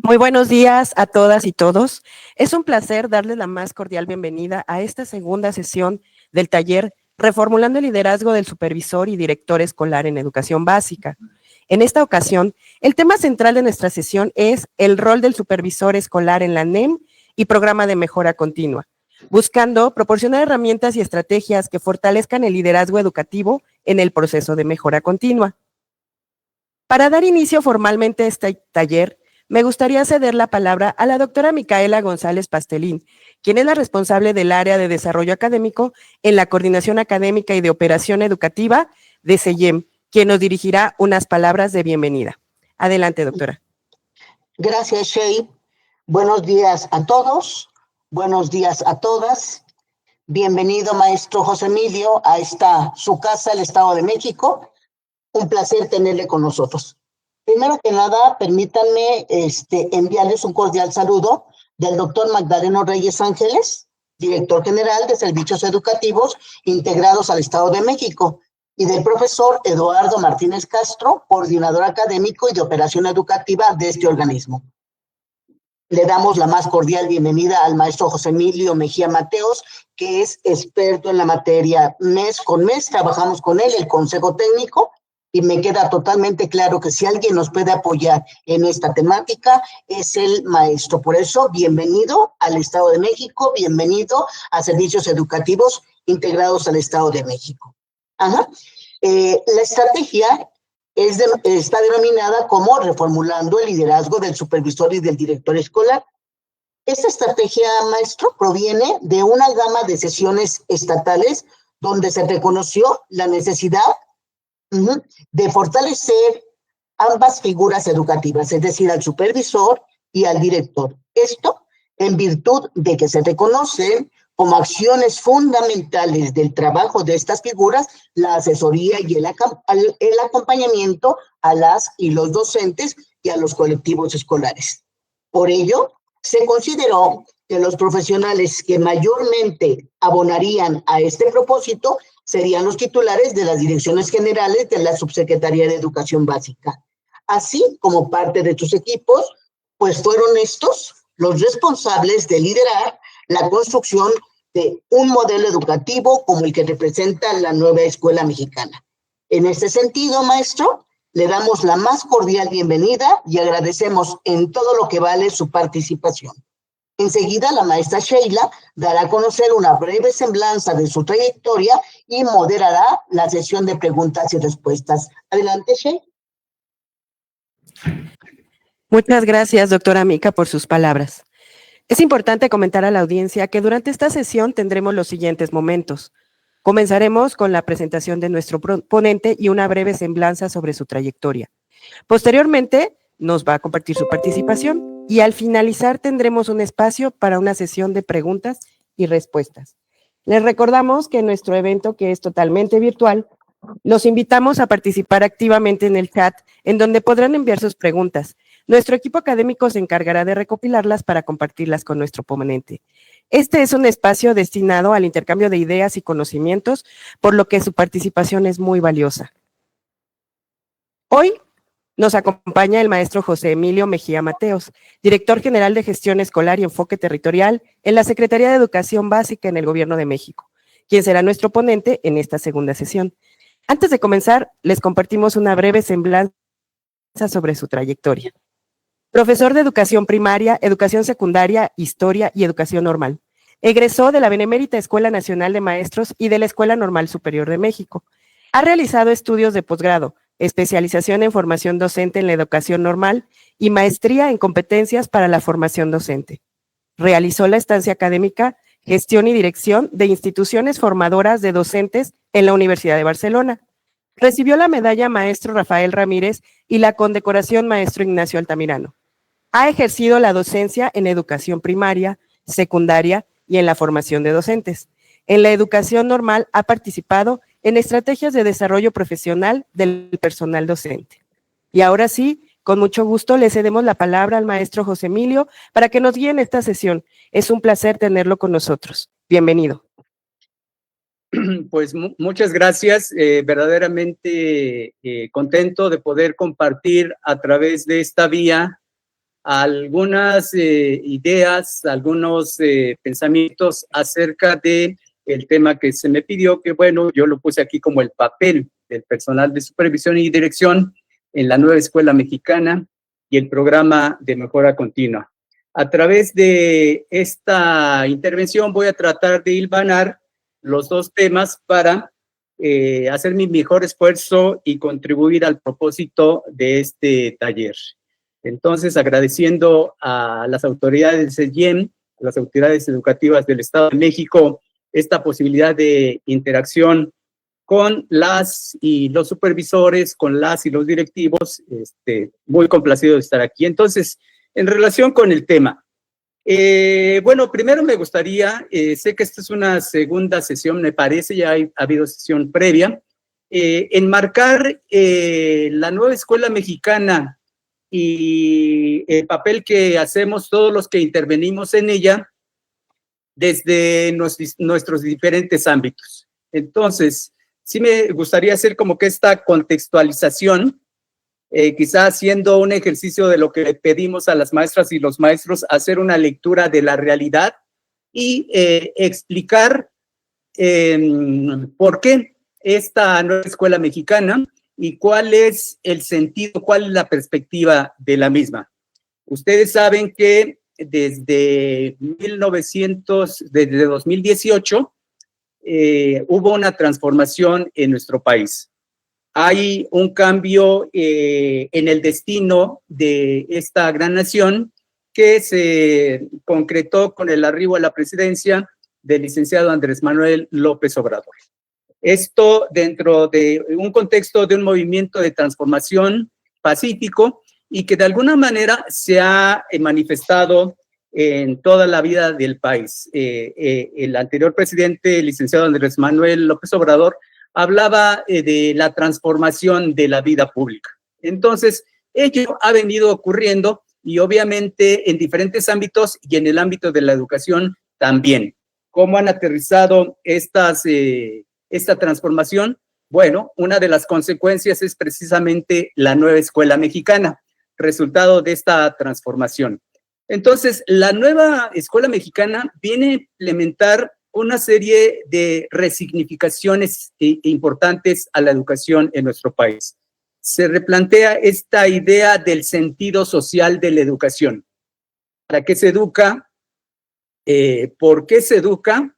Muy buenos días a todas y todos. Es un placer darles la más cordial bienvenida a esta segunda sesión del taller Reformulando el liderazgo del supervisor y director escolar en educación básica. En esta ocasión, el tema central de nuestra sesión es el rol del supervisor escolar en la NEM y programa de mejora continua, buscando proporcionar herramientas y estrategias que fortalezcan el liderazgo educativo en el proceso de mejora continua. Para dar inicio formalmente a este taller, me gustaría ceder la palabra a la doctora Micaela González Pastelín, quien es la responsable del área de desarrollo académico en la Coordinación Académica y de Operación Educativa de CEYEM, quien nos dirigirá unas palabras de bienvenida. Adelante, doctora. Gracias, Shey. Buenos días a todos, buenos días a todas. Bienvenido, maestro José Emilio, a su casa, el Estado de México. Un placer tenerle con nosotros. Primero que nada, permítanme enviarles un cordial saludo del doctor Magdaleno Reyes Ángeles, director general de Servicios Educativos Integrados al Estado de México, y del profesor Eduardo Martínez Castro, coordinador académico y de operación educativa de este organismo. Le damos la más cordial bienvenida al maestro José Emilio Mejía Mateos, que es experto en la materia. Mes con mes trabajamos con él, el Consejo Técnico, y me queda totalmente claro que si alguien nos puede apoyar en esta temática es el maestro. Por eso, bienvenido al Estado de México, bienvenido a Servicios Educativos Integrados al Estado de México. La estrategia está denominada como reformulando el liderazgo del supervisor y del director escolar. Esta estrategia, maestro, proviene de una gama de sesiones estatales donde se reconoció la necesidad de fortalecer ambas figuras educativas, es decir, al supervisor y al director. Esto en virtud de que se reconocen como acciones fundamentales del trabajo de estas figuras la asesoría y el acompañamiento a las y los docentes y a los colectivos escolares. Por ello, se consideró que los profesionales que mayormente abonarían a este propósito serían los titulares de las direcciones generales de la Subsecretaría de Educación Básica. Así como parte de sus equipos, pues fueron estos los responsables de liderar la construcción de un modelo educativo como el que representa la nueva escuela mexicana. En este sentido, maestro, le damos la más cordial bienvenida y agradecemos en todo lo que vale su participación. Enseguida, la maestra Sheila dará a conocer una breve semblanza de su trayectoria y moderará la sesión de preguntas y respuestas. Adelante, Sheila. Muchas gracias, doctora Mica, por sus palabras. Es importante comentar a la audiencia que durante esta sesión tendremos los siguientes momentos. Comenzaremos con la presentación de nuestro ponente y una breve semblanza sobre su trayectoria. Posteriormente, nos va a compartir su participación y al finalizar tendremos un espacio para una sesión de preguntas y respuestas. Les recordamos que en nuestro evento, que es totalmente virtual, los invitamos a participar activamente en el chat, en donde podrán enviar sus preguntas. Nuestro equipo académico se encargará de recopilarlas para compartirlas con nuestro ponente. Este es un espacio destinado al intercambio de ideas y conocimientos, por lo que su participación es muy valiosa. Hoy nos acompaña el maestro José Emilio Mejía Mateos, director general de Gestión Escolar y Enfoque Territorial en la Secretaría de Educación Básica en el Gobierno de México, quien será nuestro ponente en esta segunda sesión. Antes de comenzar, les compartimos una breve semblanza sobre su trayectoria. Profesor de Educación Primaria, Educación Secundaria, Historia y Educación Normal. Egresó de la Benemérita Escuela Nacional de Maestros y de la Escuela Normal Superior de México. Ha realizado estudios de posgrado, especialización en formación docente en la educación normal y maestría en competencias para la formación docente. Realizó la estancia académica, gestión y dirección de instituciones formadoras de docentes en la Universidad de Barcelona. Recibió la medalla Maestro Rafael Ramírez y la condecoración Maestro Ignacio Altamirano. Ha ejercido la docencia en educación primaria, secundaria y en la formación de docentes. En la educación normal ha participado en estrategias de desarrollo profesional del personal docente. Y ahora sí, con mucho gusto le cedemos la palabra al maestro José Emilio para que nos guíe en esta sesión. Es un placer tenerlo con nosotros. Bienvenido. Pues muchas gracias, verdaderamente contento de poder compartir a través de esta vía algunas ideas, algunos pensamientos acerca de el tema que se me pidió, que bueno, yo lo puse aquí como el papel del personal de supervisión y dirección en la nueva escuela mexicana y el programa de mejora continua. A través de esta intervención voy a tratar de hilvanar los dos temas para hacer mi mejor esfuerzo y contribuir al propósito de este taller. Entonces, agradeciendo a las autoridades del CEGIEM, a las autoridades educativas del Estado de México, esta posibilidad de interacción con las y los supervisores, con las y los directivos, muy complacido de estar aquí. Entonces, en relación con el tema, bueno, primero me gustaría, sé que esta es una segunda sesión, me parece, ya ha habido sesión previa, enmarcar la nueva escuela mexicana y el papel que hacemos todos los que intervenimos en ella desde nuestros diferentes ámbitos. Entonces, sí me gustaría hacer como que esta contextualización, quizá haciendo un ejercicio de lo que le pedimos a las maestras y los maestros, hacer una lectura de la realidad y explicar por qué esta nueva escuela mexicana y cuál es el sentido, cuál es la perspectiva de la misma. Ustedes saben que desde 2018 hubo una transformación en nuestro país. Hay un cambio en el destino de esta gran nación que se concretó con el arribo a la presidencia del licenciado Andrés Manuel López Obrador. Esto dentro de un contexto de un movimiento de transformación pacífico y que de alguna manera se ha manifestado en toda la vida del país. El anterior presidente, el licenciado Andrés Manuel López Obrador, hablaba de la transformación de la vida pública. Entonces, ello ha venido ocurriendo y obviamente en diferentes ámbitos y en el ámbito de la educación también. ¿Cómo han aterrizado esta transformación? Bueno, una de las consecuencias es precisamente la nueva escuela mexicana, resultado de esta transformación. Entonces, la nueva escuela mexicana viene a implementar una serie de resignificaciones importantes a la educación en nuestro país. Se replantea esta idea del sentido social de la educación. ¿Para qué se educa? ¿Por qué se educa?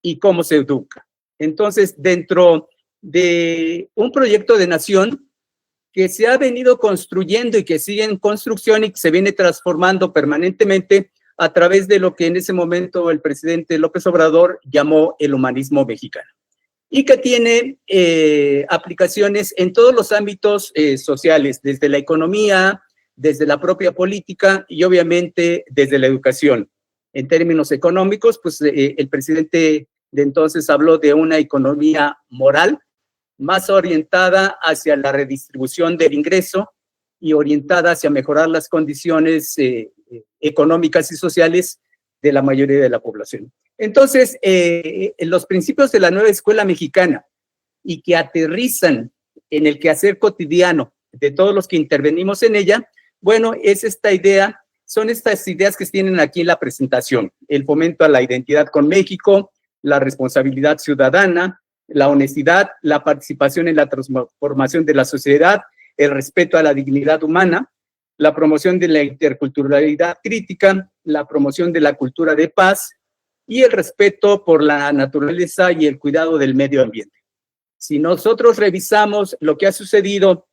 ¿Y cómo se educa? Entonces, dentro de un proyecto de nación que se ha venido construyendo y que sigue en construcción y que se viene transformando permanentemente a través de lo que en ese momento el presidente López Obrador llamó el humanismo mexicano y que tiene aplicaciones en todos los ámbitos sociales, desde la economía, desde la propia política y obviamente desde la educación. En términos económicos, pues el presidente de entonces habló de una economía moral más orientada hacia la redistribución del ingreso y orientada hacia mejorar las condiciones económicas y sociales de la mayoría de la población. Entonces, los principios de la nueva escuela mexicana y que aterrizan en el quehacer cotidiano de todos los que intervenimos en ella, bueno, es esta idea, son estas ideas que tienen aquí en la presentación: el fomento a la identidad con México, la responsabilidad ciudadana, la honestidad, la participación en la transformación de la sociedad, el respeto a la dignidad humana, la promoción de la interculturalidad crítica, la promoción de la cultura de paz y el respeto por la naturaleza y el cuidado del medio ambiente. Si nosotros revisamos lo que ha sucedido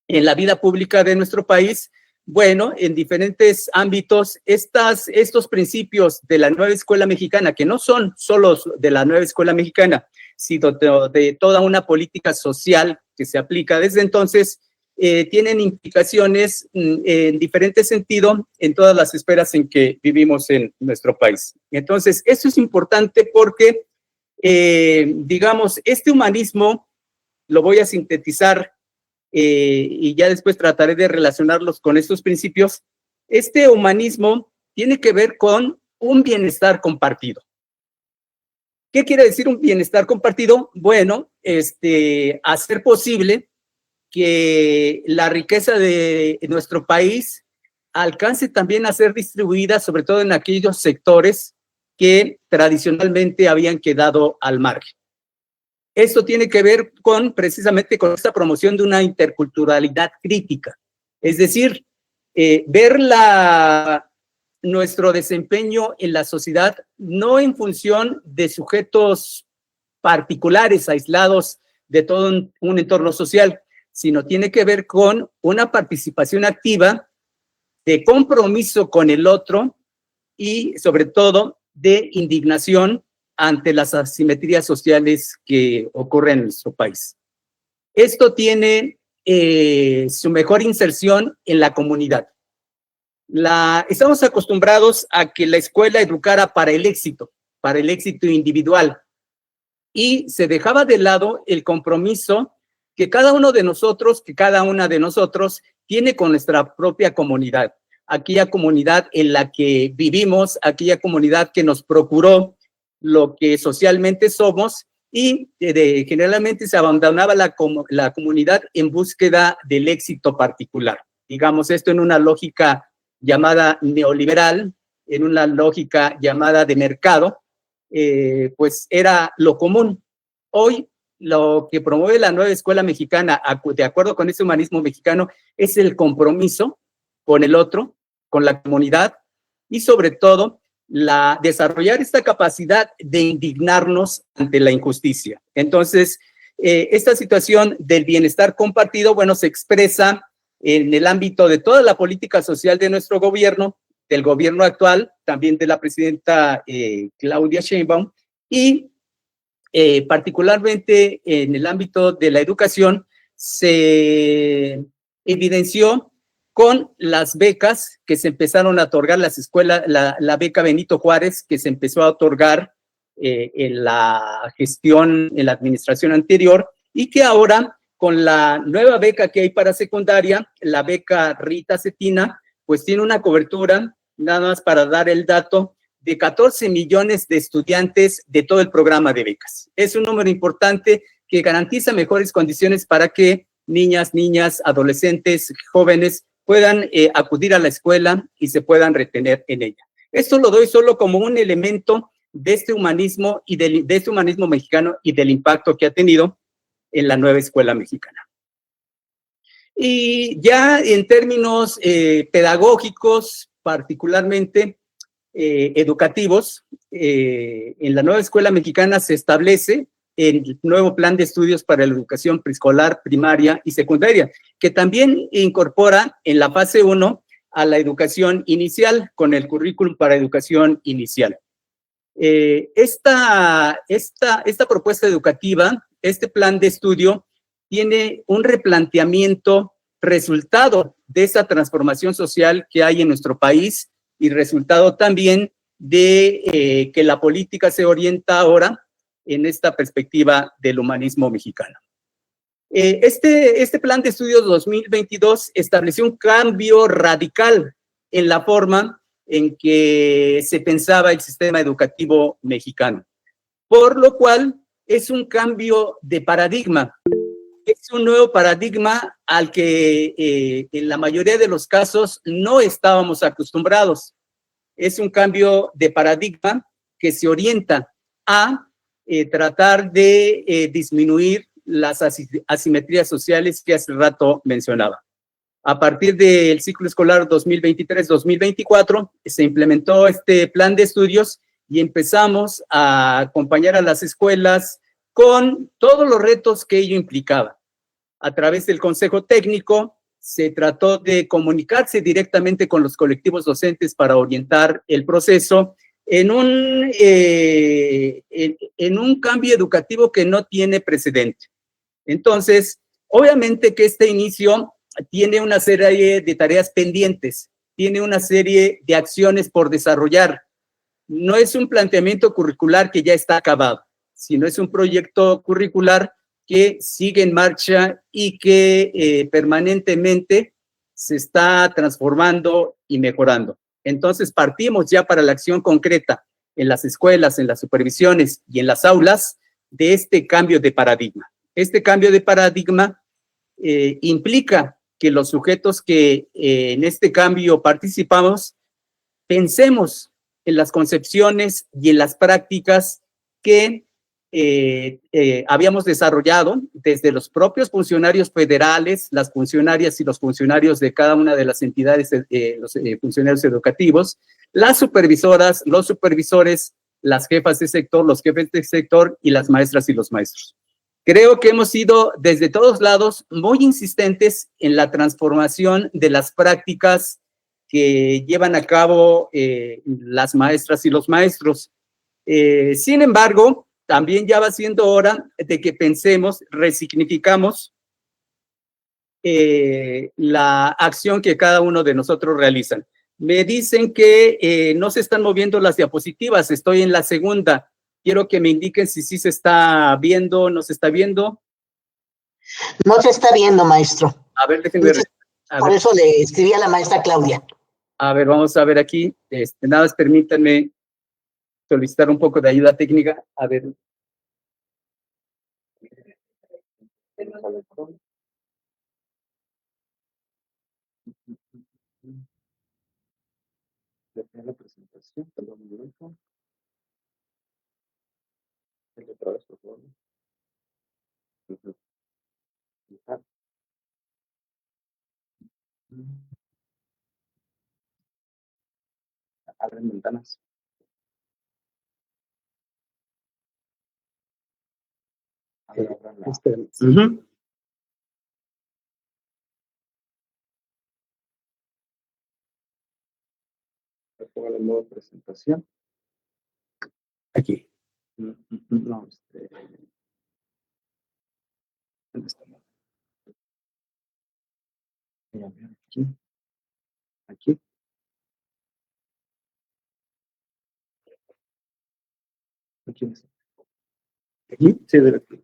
en la vida pública de nuestro país, bueno, en diferentes ámbitos, estos principios de la nueva escuela mexicana, que no son solo de la nueva escuela mexicana, sino de toda una política social que se aplica desde entonces, tienen implicaciones en diferente sentido en todas las esferas en que vivimos en nuestro país. Entonces, esto es importante porque, digamos, este humanismo, lo voy a sintetizar y ya después trataré de relacionarlos con estos principios. Este humanismo tiene que ver con un bienestar compartido. ¿Qué quiere decir un bienestar compartido? Bueno, hacer posible que la riqueza de nuestro país alcance también a ser distribuida, sobre todo en aquellos sectores que tradicionalmente habían quedado al margen. Esto tiene que ver precisamente con esta promoción de una interculturalidad crítica, es decir, ver nuestro desempeño en la sociedad no en función de sujetos particulares, aislados de todo un entorno social, sino tiene que ver con una participación activa de compromiso con el otro y sobre todo de indignación ante las asimetrías sociales que ocurren en nuestro país. Esto tiene su mejor inserción en la comunidad. Estamos acostumbrados a que la escuela educara para el éxito individual, y se dejaba de lado el compromiso que cada una de nosotros tiene con nuestra propia comunidad, aquella comunidad en la que vivimos, aquella comunidad que nos procuró lo que socialmente somos, y generalmente se abandonaba la comunidad en búsqueda del éxito particular. Digamos, esto en una lógica llamada neoliberal, en una lógica llamada de mercado, pues era lo común. Hoy lo que promueve la nueva escuela mexicana, de acuerdo con ese humanismo mexicano, es el compromiso con el otro, con la comunidad, y sobre todo desarrollar esta capacidad de indignarnos ante la injusticia. Entonces, esta situación del bienestar compartido, bueno, se expresa en el ámbito de toda la política social de nuestro gobierno, del gobierno actual, también de la presidenta Claudia Sheinbaum, y particularmente en el ámbito de la educación, se evidenció con las becas que se empezaron a otorgar, las escuelas, la beca Benito Juárez, que se empezó a otorgar en la gestión, en la administración anterior, y que ahora, con la nueva beca que hay para secundaria, la beca Rita Cetina, pues tiene una cobertura, nada más para dar el dato, de 14 millones de estudiantes de todo el programa de becas. Es un número importante que garantiza mejores condiciones para que niñas, adolescentes, jóvenes puedan acudir a la escuela y se puedan retener en ella. Esto lo doy solo como un elemento de este humanismo y de este humanismo mexicano y del impacto que ha tenido en la nueva escuela mexicana. Y ya en términos pedagógicos, particularmente educativos, en la nueva escuela mexicana se establece el nuevo plan de estudios para la educación preescolar, primaria y secundaria, que también incorpora en la fase 1 a la educación inicial con el currículum para educación inicial. Esta propuesta educativa, este plan de estudio, tiene un replanteamiento resultado de esa transformación social que hay en nuestro país y resultado también de que la política se orienta ahora en esta perspectiva del humanismo mexicano. Este plan de estudios 2022 estableció un cambio radical en la forma en que se pensaba el sistema educativo mexicano, por lo cual es un cambio de paradigma. Es un nuevo paradigma al que en la mayoría de los casos no estábamos acostumbrados. Es un cambio de paradigma que se orienta a tratar de disminuir las asimetrías sociales que hace rato mencionaba. A partir del ciclo escolar 2023-2024 se implementó este plan de estudios y empezamos a acompañar a las escuelas con todos los retos que ello implicaba. A través del Consejo Técnico se trató de comunicarse directamente con los colectivos docentes para orientar el proceso en un cambio educativo que no tiene precedente. Entonces, obviamente que este inicio tiene una serie de tareas pendientes, tiene una serie de acciones por desarrollar. No es un planteamiento curricular que ya está acabado, sino es un proyecto curricular que sigue en marcha y que permanentemente se está transformando y mejorando. Entonces, partimos ya para la acción concreta en las escuelas, en las supervisiones y en las aulas de este cambio de paradigma. Este cambio de paradigma implica que los sujetos que en este cambio participamos pensemos en las concepciones y en las prácticas que habíamos desarrollado desde los propios funcionarios federales, las funcionarias y los funcionarios de cada una de las entidades, los funcionarios educativos, las supervisoras, los supervisores, las jefas de sector, los jefes de sector y las maestras y los maestros. Creo que hemos sido desde todos lados muy insistentes en la transformación de las prácticas que llevan a cabo las maestras y los maestros. Sin embargo, también ya va siendo hora de que pensemos, resignificamos la acción que cada uno de nosotros realiza. Me dicen que no se están moviendo las diapositivas, estoy en la segunda. Quiero que me indiquen si sí se está viendo, no se está viendo. No se está viendo, maestro. A ver, déjenme ver. Por eso le escribí a la maestra Claudia. A ver, vamos a ver aquí. Nada más permítanme solicitar un poco de ayuda técnica. A ver. La presentación, perdón, un momento. Otra vez, por favor. Abren ventanas. Pongo el modo presentación. Aquí. No, ¿dónde está? Aquí. Aquí. Aquí. Aquí. Sí, de aquí.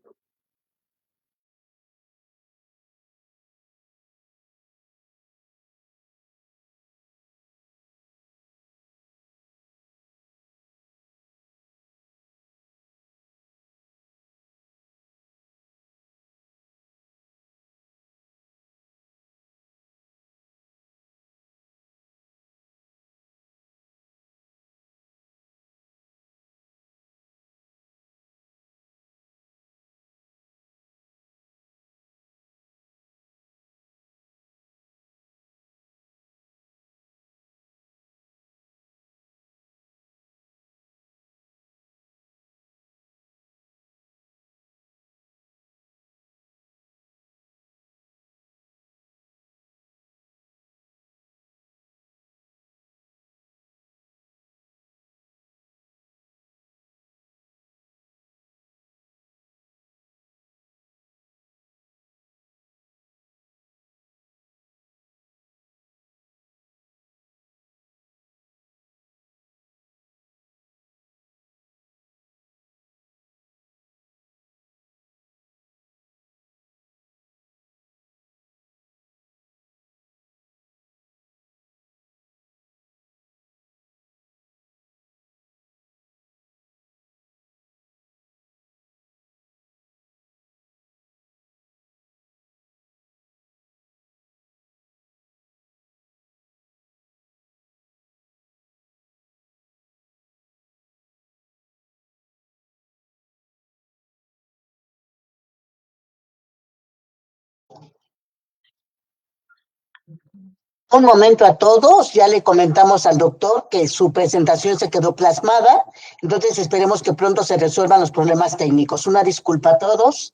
Un momento a todos, ya le comentamos al doctor que su presentación se quedó plasmada, entonces esperemos que pronto se resuelvan los problemas técnicos. Una disculpa a todos.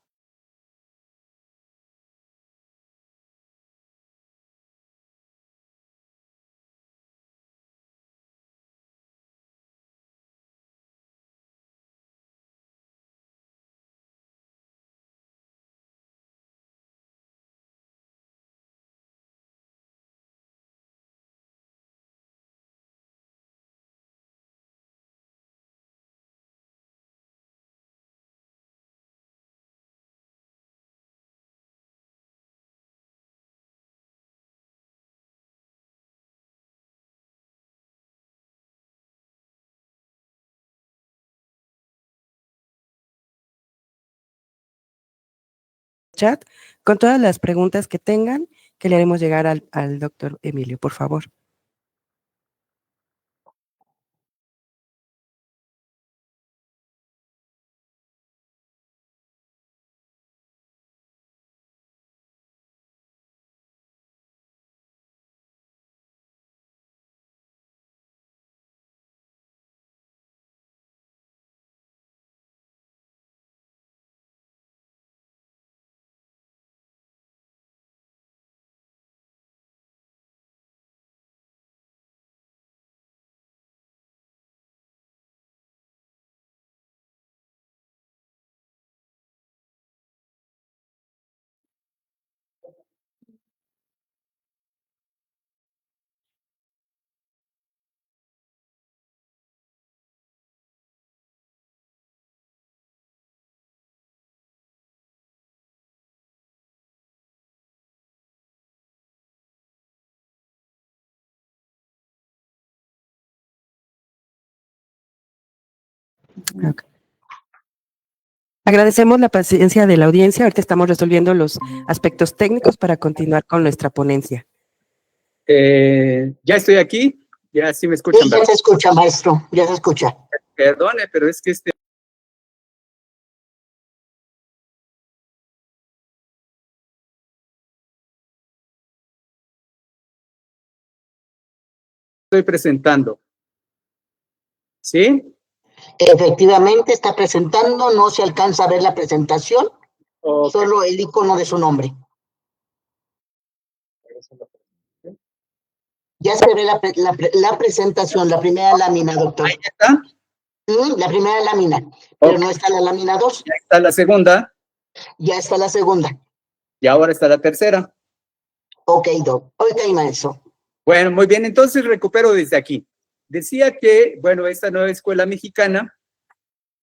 Chat con todas las preguntas que tengan, que le haremos llegar al doctor Emilio, por favor. Okay. Agradecemos la paciencia de la audiencia. Ahorita estamos resolviendo los aspectos técnicos para continuar con nuestra ponencia. Ya estoy aquí, ya sí me escuchan. Sí, ya se escucha, maestro, ya se escucha. Perdone, pero es que estoy presentando. ¿Sí? Efectivamente, está presentando, no se alcanza a ver la presentación, Okay. solo el icono de su nombre. Ya se ve la presentación, la primera lámina, doctor. Ahí está. La primera lámina, pero Okay. no está la lámina 2. Ya está la segunda. Ya está la segunda. Y ahora está la tercera. Ok, doc. Ok, maestro. Bueno, muy bien, entonces recupero desde aquí. Decía que, bueno, esta nueva escuela mexicana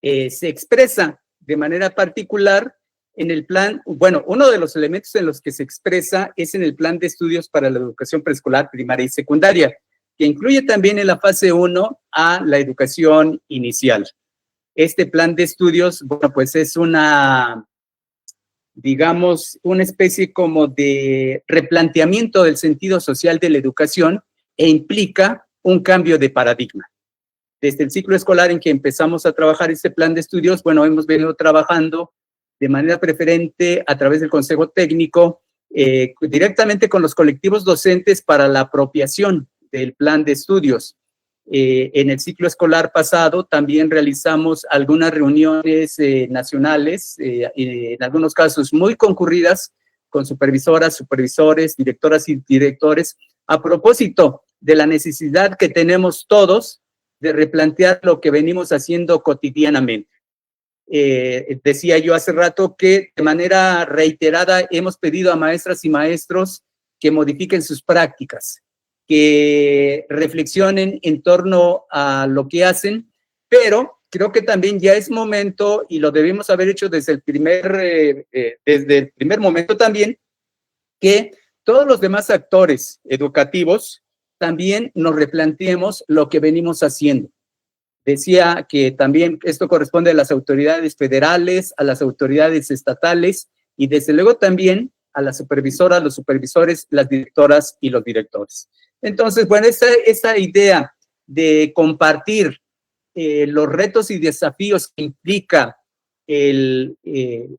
se expresa de manera particular en el plan, bueno, uno de los elementos en los que se expresa es en el plan de estudios para la educación preescolar, primaria y secundaria, que incluye también en la fase 1 a la educación inicial. Este plan de estudios, bueno, pues es una, digamos, una especie como de replanteamiento del sentido social de la educación e implica un cambio de paradigma. Desde el ciclo escolar en que empezamos a trabajar este plan de estudios, bueno, hemos venido trabajando de manera preferente a través del Consejo Técnico, directamente con los colectivos docentes para la apropiación del plan de estudios. En el ciclo escolar pasado también realizamos algunas reuniones nacionales, en algunos casos muy concurridas, con supervisoras, supervisores, directoras y directores, a propósito de la necesidad que tenemos todos de replantear lo que venimos haciendo cotidianamente. Decía yo hace rato que de manera reiterada hemos pedido a maestras y maestros que modifiquen sus prácticas, que reflexionen en torno a lo que hacen, pero creo que también ya es momento, y lo debimos haber hecho desde el primer momento también, que todos los demás actores educativos también nos replanteemos lo que venimos haciendo. Decía que también esto corresponde a las autoridades federales, a las autoridades estatales y desde luego también a las supervisoras, los supervisores, las directoras y los directores. Entonces, bueno, esta idea de compartir los retos y desafíos que implica el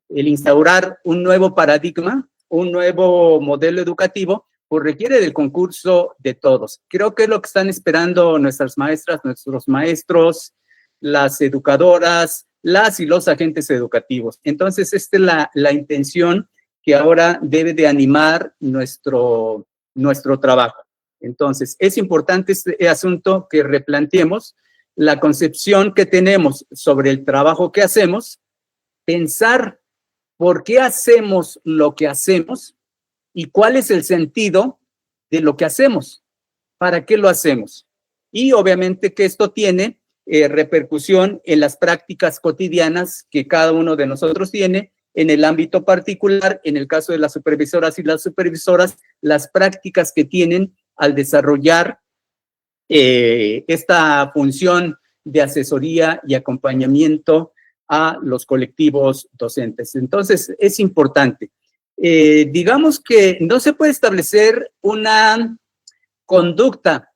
instaurar un nuevo paradigma, un nuevo modelo educativo, pues requiere del concurso de todos. Creo que es lo que están esperando nuestras maestras, nuestros maestros, las educadoras, las y los agentes educativos. Entonces, esta es la intención que ahora debe de animar nuestro trabajo. Entonces, es importante este asunto que replanteemos la concepción que tenemos sobre el trabajo que hacemos, pensar por qué hacemos lo que hacemos y cuál es el sentido de lo que hacemos, para qué lo hacemos. Y obviamente que esto tiene repercusión en las prácticas cotidianas que cada uno de nosotros tiene, en el ámbito particular, en el caso de las supervisoras y las supervisoras, las prácticas que tienen al desarrollar esta función de asesoría y acompañamiento a los colectivos docentes. Entonces, es importante. digamos que no se puede establecer una conducta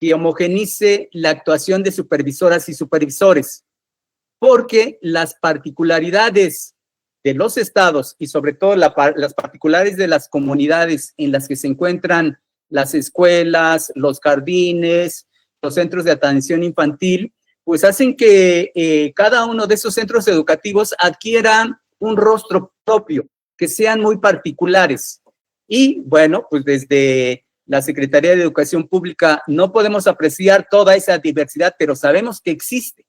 que homogenice la actuación de supervisoras y supervisores, porque las particularidades de los estados y sobre todo las particularidades de las comunidades en las que se encuentran las escuelas, los jardines, los centros de atención infantil, pues hacen que cada uno de esos centros educativos adquiera un rostro propio, que sean muy particulares. Y bueno, pues desde la Secretaría de Educación Pública no podemos apreciar toda esa diversidad, pero sabemos que existe.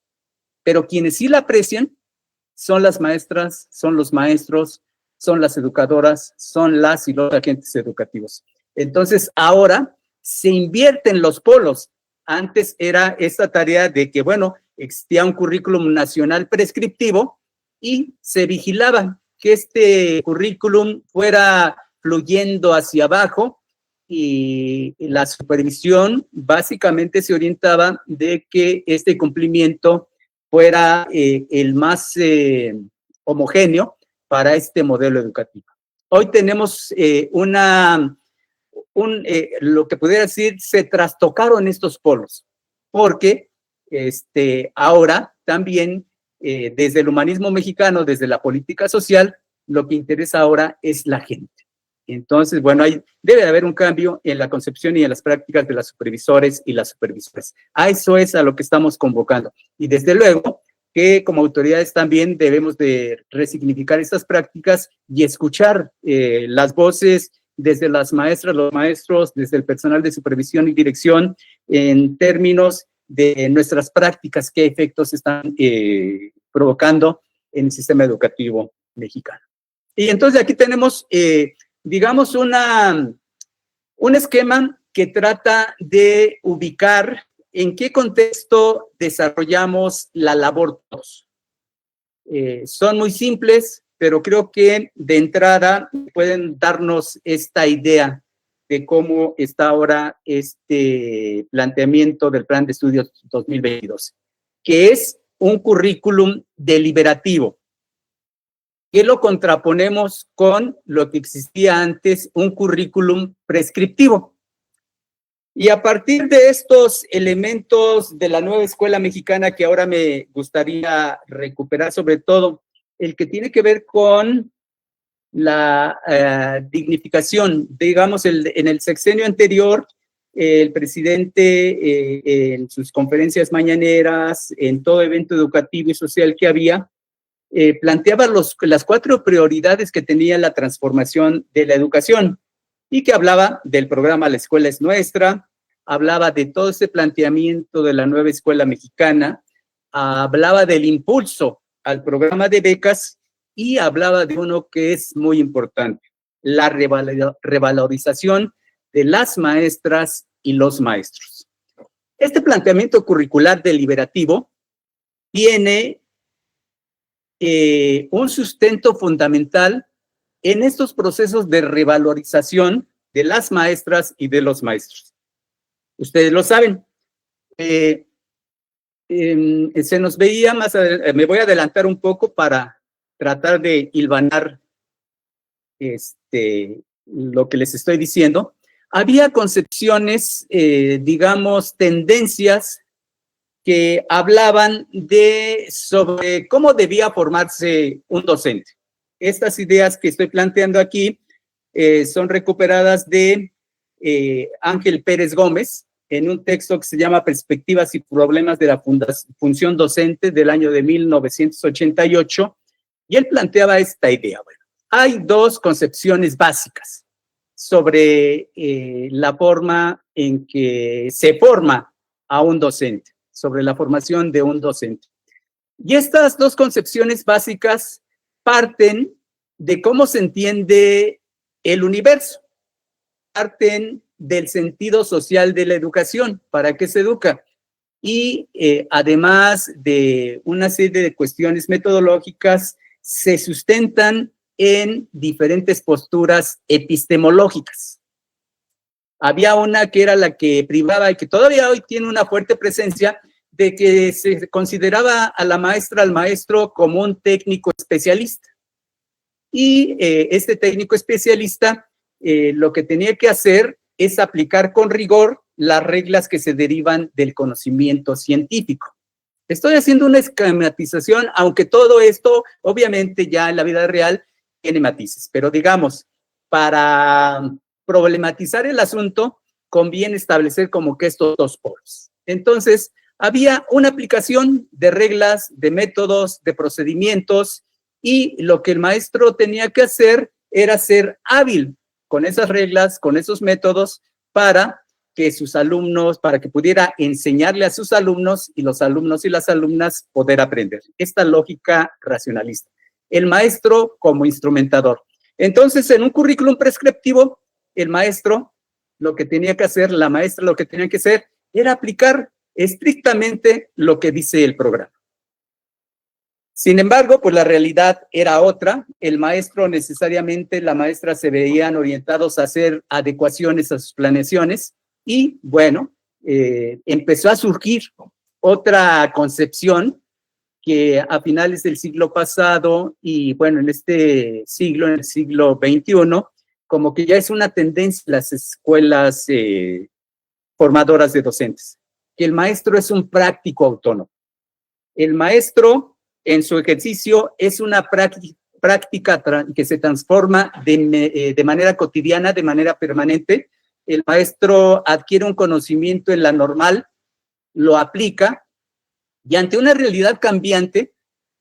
Pero quienes sí la aprecian son las maestras, son los maestros, son las educadoras, son las y los agentes educativos. Entonces, ahora se invierten los polos. Antes era esta tarea de que, bueno, existía un currículum nacional prescriptivo y se vigilaba que este currículum fuera fluyendo hacia abajo y la supervisión básicamente se orientaba de que este cumplimiento fuera el más homogéneo para este modelo educativo. Hoy tenemos lo que pudiera decir, se trastocaron estos polos, porque ahora también desde el humanismo mexicano, desde la política social, lo que interesa ahora es la gente. Entonces, bueno, debe haber un cambio en la concepción y en las prácticas de las supervisores y las supervisoras. A eso es a lo que estamos convocando. Y desde luego que como autoridades también debemos de resignificar estas prácticas y escuchar las voces desde las maestras, los maestros, desde el personal de supervisión y dirección en términos de nuestras prácticas, qué efectos están provocando en el sistema educativo mexicano. Y entonces aquí tenemos, digamos, un esquema que trata de ubicar en qué contexto desarrollamos la labor todos. Son muy simples, pero creo que de entrada pueden darnos esta idea de cómo está ahora este planteamiento del Plan de Estudios 2022, que es un currículum deliberativo, que lo contraponemos con lo que existía antes, un currículum prescriptivo. Y a partir de estos elementos de la nueva escuela mexicana que ahora me gustaría recuperar, sobre todo el que tiene que ver con la dignificación, digamos, en el sexenio anterior, el presidente en sus conferencias mañaneras, en todo evento educativo y social que había, planteaba las 4 prioridades que tenía la transformación de la educación y que hablaba del programa La Escuela es Nuestra, hablaba de todo ese planteamiento de la nueva escuela mexicana, hablaba del impulso al programa de becas y hablaba de uno que es muy importante, la revalorización de las maestras y los maestros. Este planteamiento curricular deliberativo tiene un sustento fundamental en estos procesos de revalorización de las maestras y de los maestros. Ustedes lo saben. Se nos veía más adelante, me voy a adelantar un poco para tratar de hilvanar lo que les estoy diciendo. Había concepciones, digamos, tendencias que hablaban sobre cómo debía formarse un docente. Estas ideas que estoy planteando aquí son recuperadas de Ángel Pérez Gómez en un texto que se llama Perspectivas y Problemas de la Función Docente del año de 1988, y él planteaba esta idea. Bueno, hay 2 concepciones básicas sobre la forma en que se forma a un docente, sobre la formación de un docente. Y estas 2 concepciones básicas parten de cómo se entiende el universo, parten del sentido social de la educación, para qué se educa, y además de una serie de cuestiones metodológicas, se sustentan en diferentes posturas epistemológicas. Había una que era la que privaba y que todavía hoy tiene una fuerte presencia, de que se consideraba a la maestra, al maestro, como un técnico especialista. y este técnico especialista lo que tenía que hacer es aplicar con rigor las reglas que se derivan del conocimiento científico. Estoy haciendo una esquematización, aunque todo esto, obviamente, ya en la vida real tiene matices, pero digamos, para problematizar el asunto, conviene establecer como que estos dos polos. Entonces, había una aplicación de reglas, de métodos, de procedimientos, y lo que el maestro tenía que hacer era ser hábil con esas reglas, con esos métodos, para que sus alumnos, para que pudiera enseñarle a sus alumnos y los alumnos y las alumnas poder aprender. Esta lógica racionalista. El maestro como instrumentador. Entonces, en un currículum prescriptivo, el maestro lo que tenía que hacer, la maestra lo que tenía que hacer, era aplicar estrictamente lo que dice el programa. Sin embargo, pues la realidad era otra. El maestro necesariamente, la maestra se veían orientados a hacer adecuaciones a sus planeaciones y, bueno, empezó a surgir otra concepción que a finales del siglo pasado y, bueno, en este siglo, en el siglo XXI, como que ya es una tendencia en las escuelas formadoras de docentes, que el maestro es un práctico autónomo. El maestro, en su ejercicio, es una práctica que se transforma de manera cotidiana, de manera permanente. El maestro adquiere un conocimiento en la normal, lo aplica, y ante una realidad cambiante,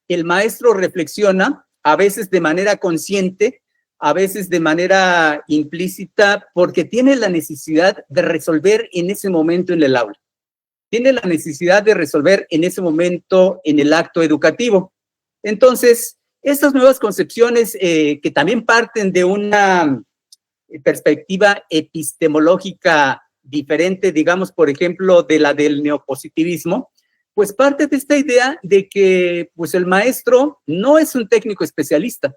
el maestro reflexiona, a veces de manera consciente, a veces de manera implícita, porque tiene la necesidad de resolver en ese momento en el aula. Tiene la necesidad de resolver en ese momento en el acto educativo. Entonces, estas nuevas concepciones que también parten de una perspectiva epistemológica diferente, digamos, por ejemplo, de la del neopositivismo, pues parte de esta idea de que pues el maestro no es un técnico especialista,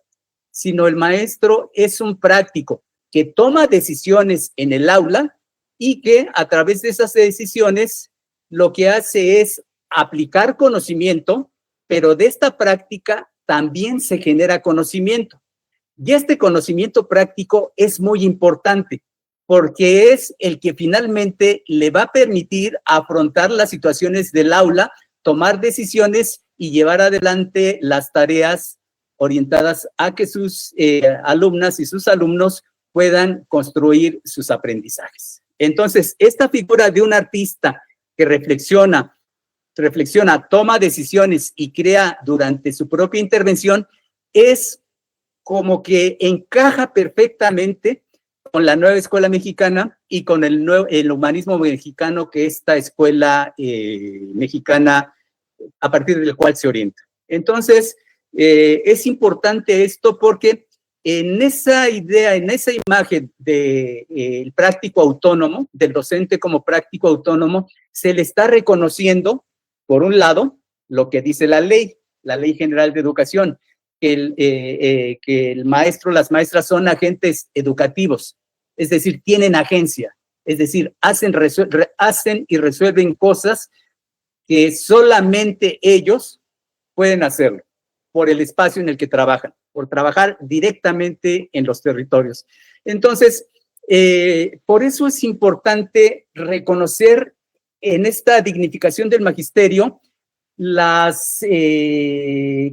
sino el maestro es un práctico que toma decisiones en el aula y que a través de esas decisiones lo que hace es aplicar conocimiento, pero de esta práctica también se genera conocimiento. Y este conocimiento práctico es muy importante porque es el que finalmente le va a permitir afrontar las situaciones del aula, tomar decisiones y llevar adelante las tareas orientadas a que sus alumnas y sus alumnos puedan construir sus aprendizajes. Entonces, esta figura de un artista que reflexiona, toma decisiones y crea durante su propia intervención, es como que encaja perfectamente con la nueva escuela mexicana y con el humanismo mexicano que esta escuela mexicana a partir del cual se orienta. Entonces, es importante esto porque en esa idea, en esa imagen del práctico autónomo, del docente como práctico autónomo, se le está reconociendo, por un lado, lo que dice la Ley General de Educación, que el maestro, las maestras son agentes educativos, es decir, tienen agencia, es decir, hacen y resuelven cosas que solamente ellos pueden hacerlo por el espacio en el que trabajan, por trabajar directamente en los territorios. Entonces, por eso es importante reconocer en esta dignificación del magisterio las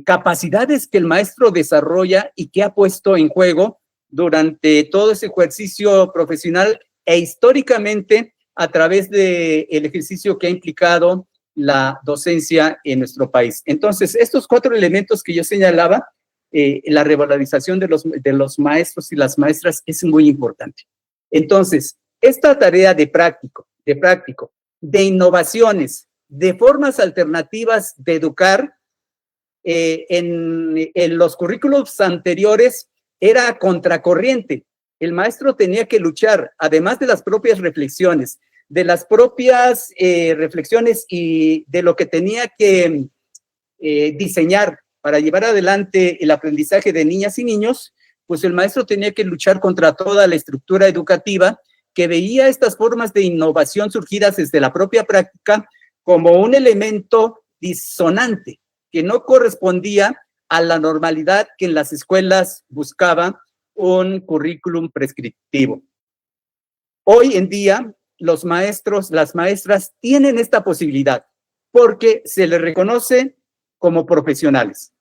capacidades que el maestro desarrolla y que ha puesto en juego durante todo ese ejercicio profesional e históricamente a través del ejercicio que ha implicado la docencia en nuestro país. Entonces, estos 4 elementos que yo señalaba, la revalorización de los maestros y las maestras es muy importante. Entonces, esta tarea de práctico, de innovaciones, de formas alternativas de educar, en los currículos anteriores era contracorriente. El maestro tenía que luchar, además de las propias reflexiones, y de lo que tenía que diseñar para llevar adelante el aprendizaje de niñas y niños, pues el maestro tenía que luchar contra toda la estructura educativa que veía estas formas de innovación surgidas desde la propia práctica como un elemento disonante que no correspondía a la normalidad que en las escuelas buscaba un currículum prescriptivo. Hoy en día, los maestros, las maestras tienen esta posibilidad porque se les reconoce como profesionales.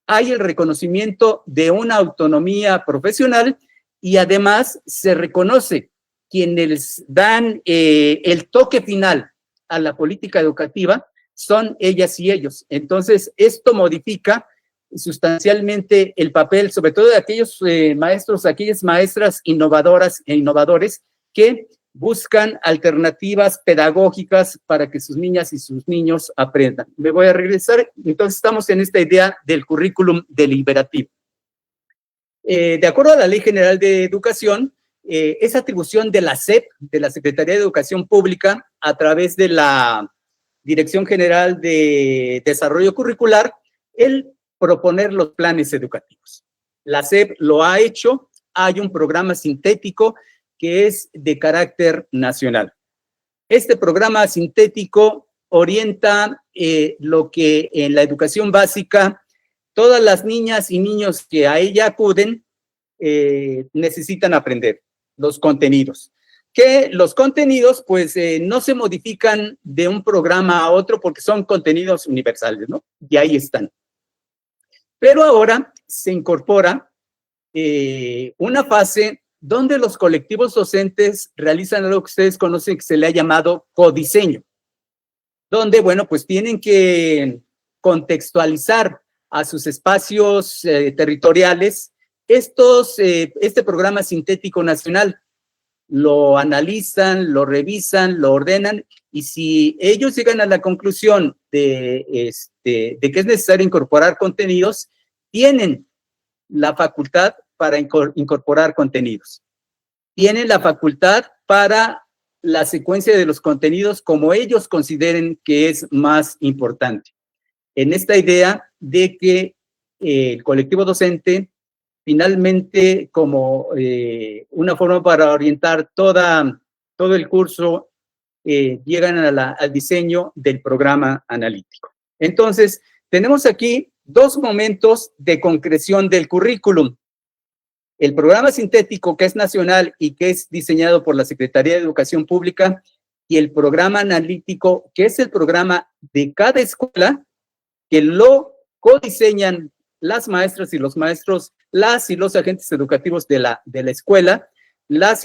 Hay el reconocimiento de una autonomía profesional y además se reconoce quienes dan el toque final a la política educativa son ellas y ellos. Entonces, esto modifica sustancialmente el papel, sobre todo de aquellos maestros, aquellas maestras innovadoras e innovadores que buscan alternativas pedagógicas para que sus niñas y sus niños aprendan. Me voy a regresar. Entonces, estamos en esta idea del currículum deliberativo. De acuerdo a la Ley General de Educación, es atribución de la SEP, de la Secretaría de Educación Pública, a través de la Dirección General de Desarrollo Curricular, el proponer los planes educativos. La SEP lo ha hecho, hay un programa sintético que es de carácter nacional. Este programa sintético orienta lo que en la educación básica todas las niñas y niños que a ella acuden necesitan aprender, los contenidos. Que los contenidos, pues, no se modifican de un programa a otro porque son contenidos universales, ¿no? Y ahí están. Pero ahora se incorpora una fase donde los colectivos docentes realizan lo que ustedes conocen que se le ha llamado codiseño, donde, bueno, pues tienen que contextualizar a sus espacios territoriales este programa sintético nacional. Lo analizan, lo revisan, lo ordenan, y si ellos llegan a la conclusión de que es necesario incorporar contenidos, tienen la facultad para incorporar contenidos. Tienen la facultad para la secuencia de los contenidos como ellos consideren que es más importante. En esta idea de que el colectivo docente, finalmente, como una forma para orientar todo el curso, llegan al diseño del programa analítico. Entonces, tenemos aquí dos momentos de concreción del currículum. El programa sintético, que es nacional y que es diseñado por la Secretaría de Educación Pública, y el programa analítico, que es el programa de cada escuela, que lo codiseñan las maestras y los maestros, las y los agentes educativos de la escuela, las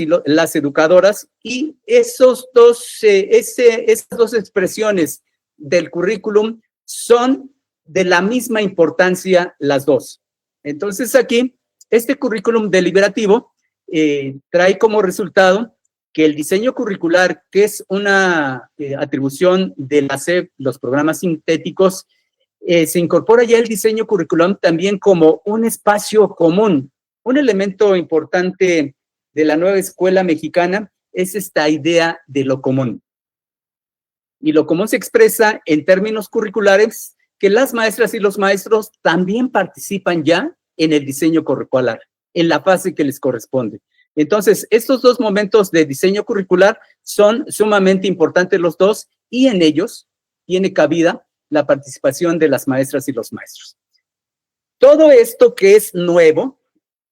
educadoras, y esas dos expresiones del currículum son de la misma importancia las dos. Entonces aquí, este currículum deliberativo trae como resultado que el diseño curricular, que es una atribución de la SEP, los programas sintéticos, se incorpora ya el diseño curricular también como un espacio común. Un elemento importante de la nueva escuela mexicana es esta idea de lo común. Y lo común se expresa en términos curriculares que las maestras y los maestros también participan ya en el diseño curricular, en la fase que les corresponde. Entonces, estos dos momentos de diseño curricular son sumamente importantes los dos, y en ellos tiene cabida la participación de las maestras y los maestros. Todo esto que es nuevo,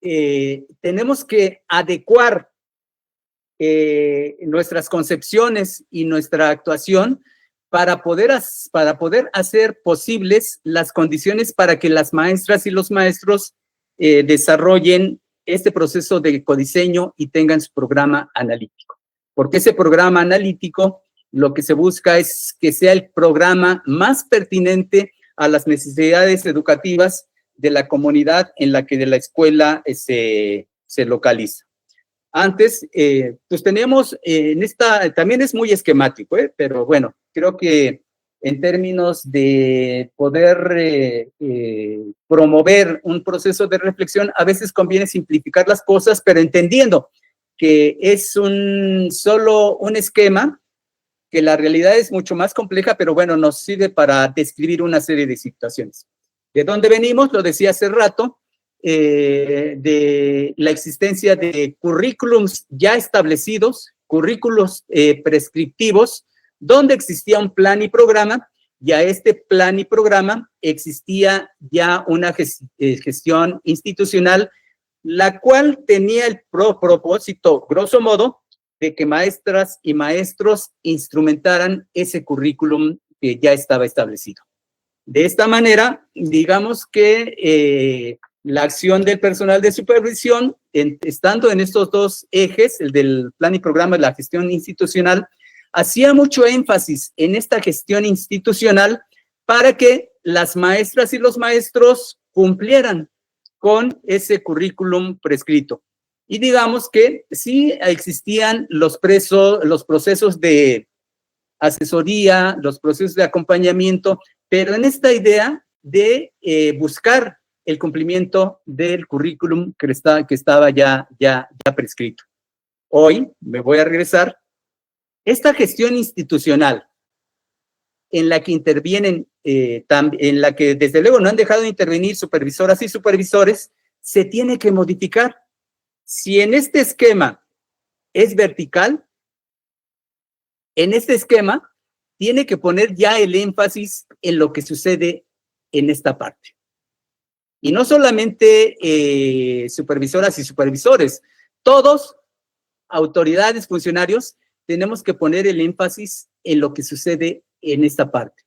tenemos que adecuar nuestras concepciones y nuestra actuación para poder hacer posibles las condiciones para que las maestras y los maestros desarrollen este proceso de codiseño y tengan su programa analítico. Porque ese programa analítico lo que se busca es que sea el programa más pertinente a las necesidades educativas de la comunidad en la que la escuela se localiza. Antes, pues teníamos en esta, también es muy esquemático, pero bueno, creo que en términos de poder promover un proceso de reflexión, a veces conviene simplificar las cosas, pero entendiendo que es solo un esquema, que la realidad es mucho más compleja, pero bueno, nos sirve para describir una serie de situaciones. ¿De dónde venimos? Lo decía hace rato, de la existencia de currículums ya establecidos, currículos prescriptivos, donde existía un plan y programa, y a este plan y programa existía ya una gestión institucional, la cual tenía el propósito, grosso modo, de que maestras y maestros instrumentaran ese currículum que ya estaba establecido. De esta manera, digamos que la acción del personal de supervisión, estando en estos dos ejes, el del plan y programa y la gestión institucional, hacía mucho énfasis en esta gestión institucional para que las maestras y los maestros cumplieran con ese currículum prescrito. Y digamos que sí existían los procesos de asesoría, los procesos de acompañamiento, pero en esta idea de buscar el cumplimiento del currículum que estaba ya prescrito. Hoy me voy a regresar. Esta gestión institucional en la que intervienen, en la que desde luego no han dejado de intervenir supervisoras y supervisores, se tiene que modificar. Si en este esquema es vertical, en este esquema tiene que poner ya el énfasis en lo que sucede en esta parte. Y no solamente supervisoras y supervisores, todos, autoridades, funcionarios, tenemos que poner el énfasis en lo que sucede en esta parte,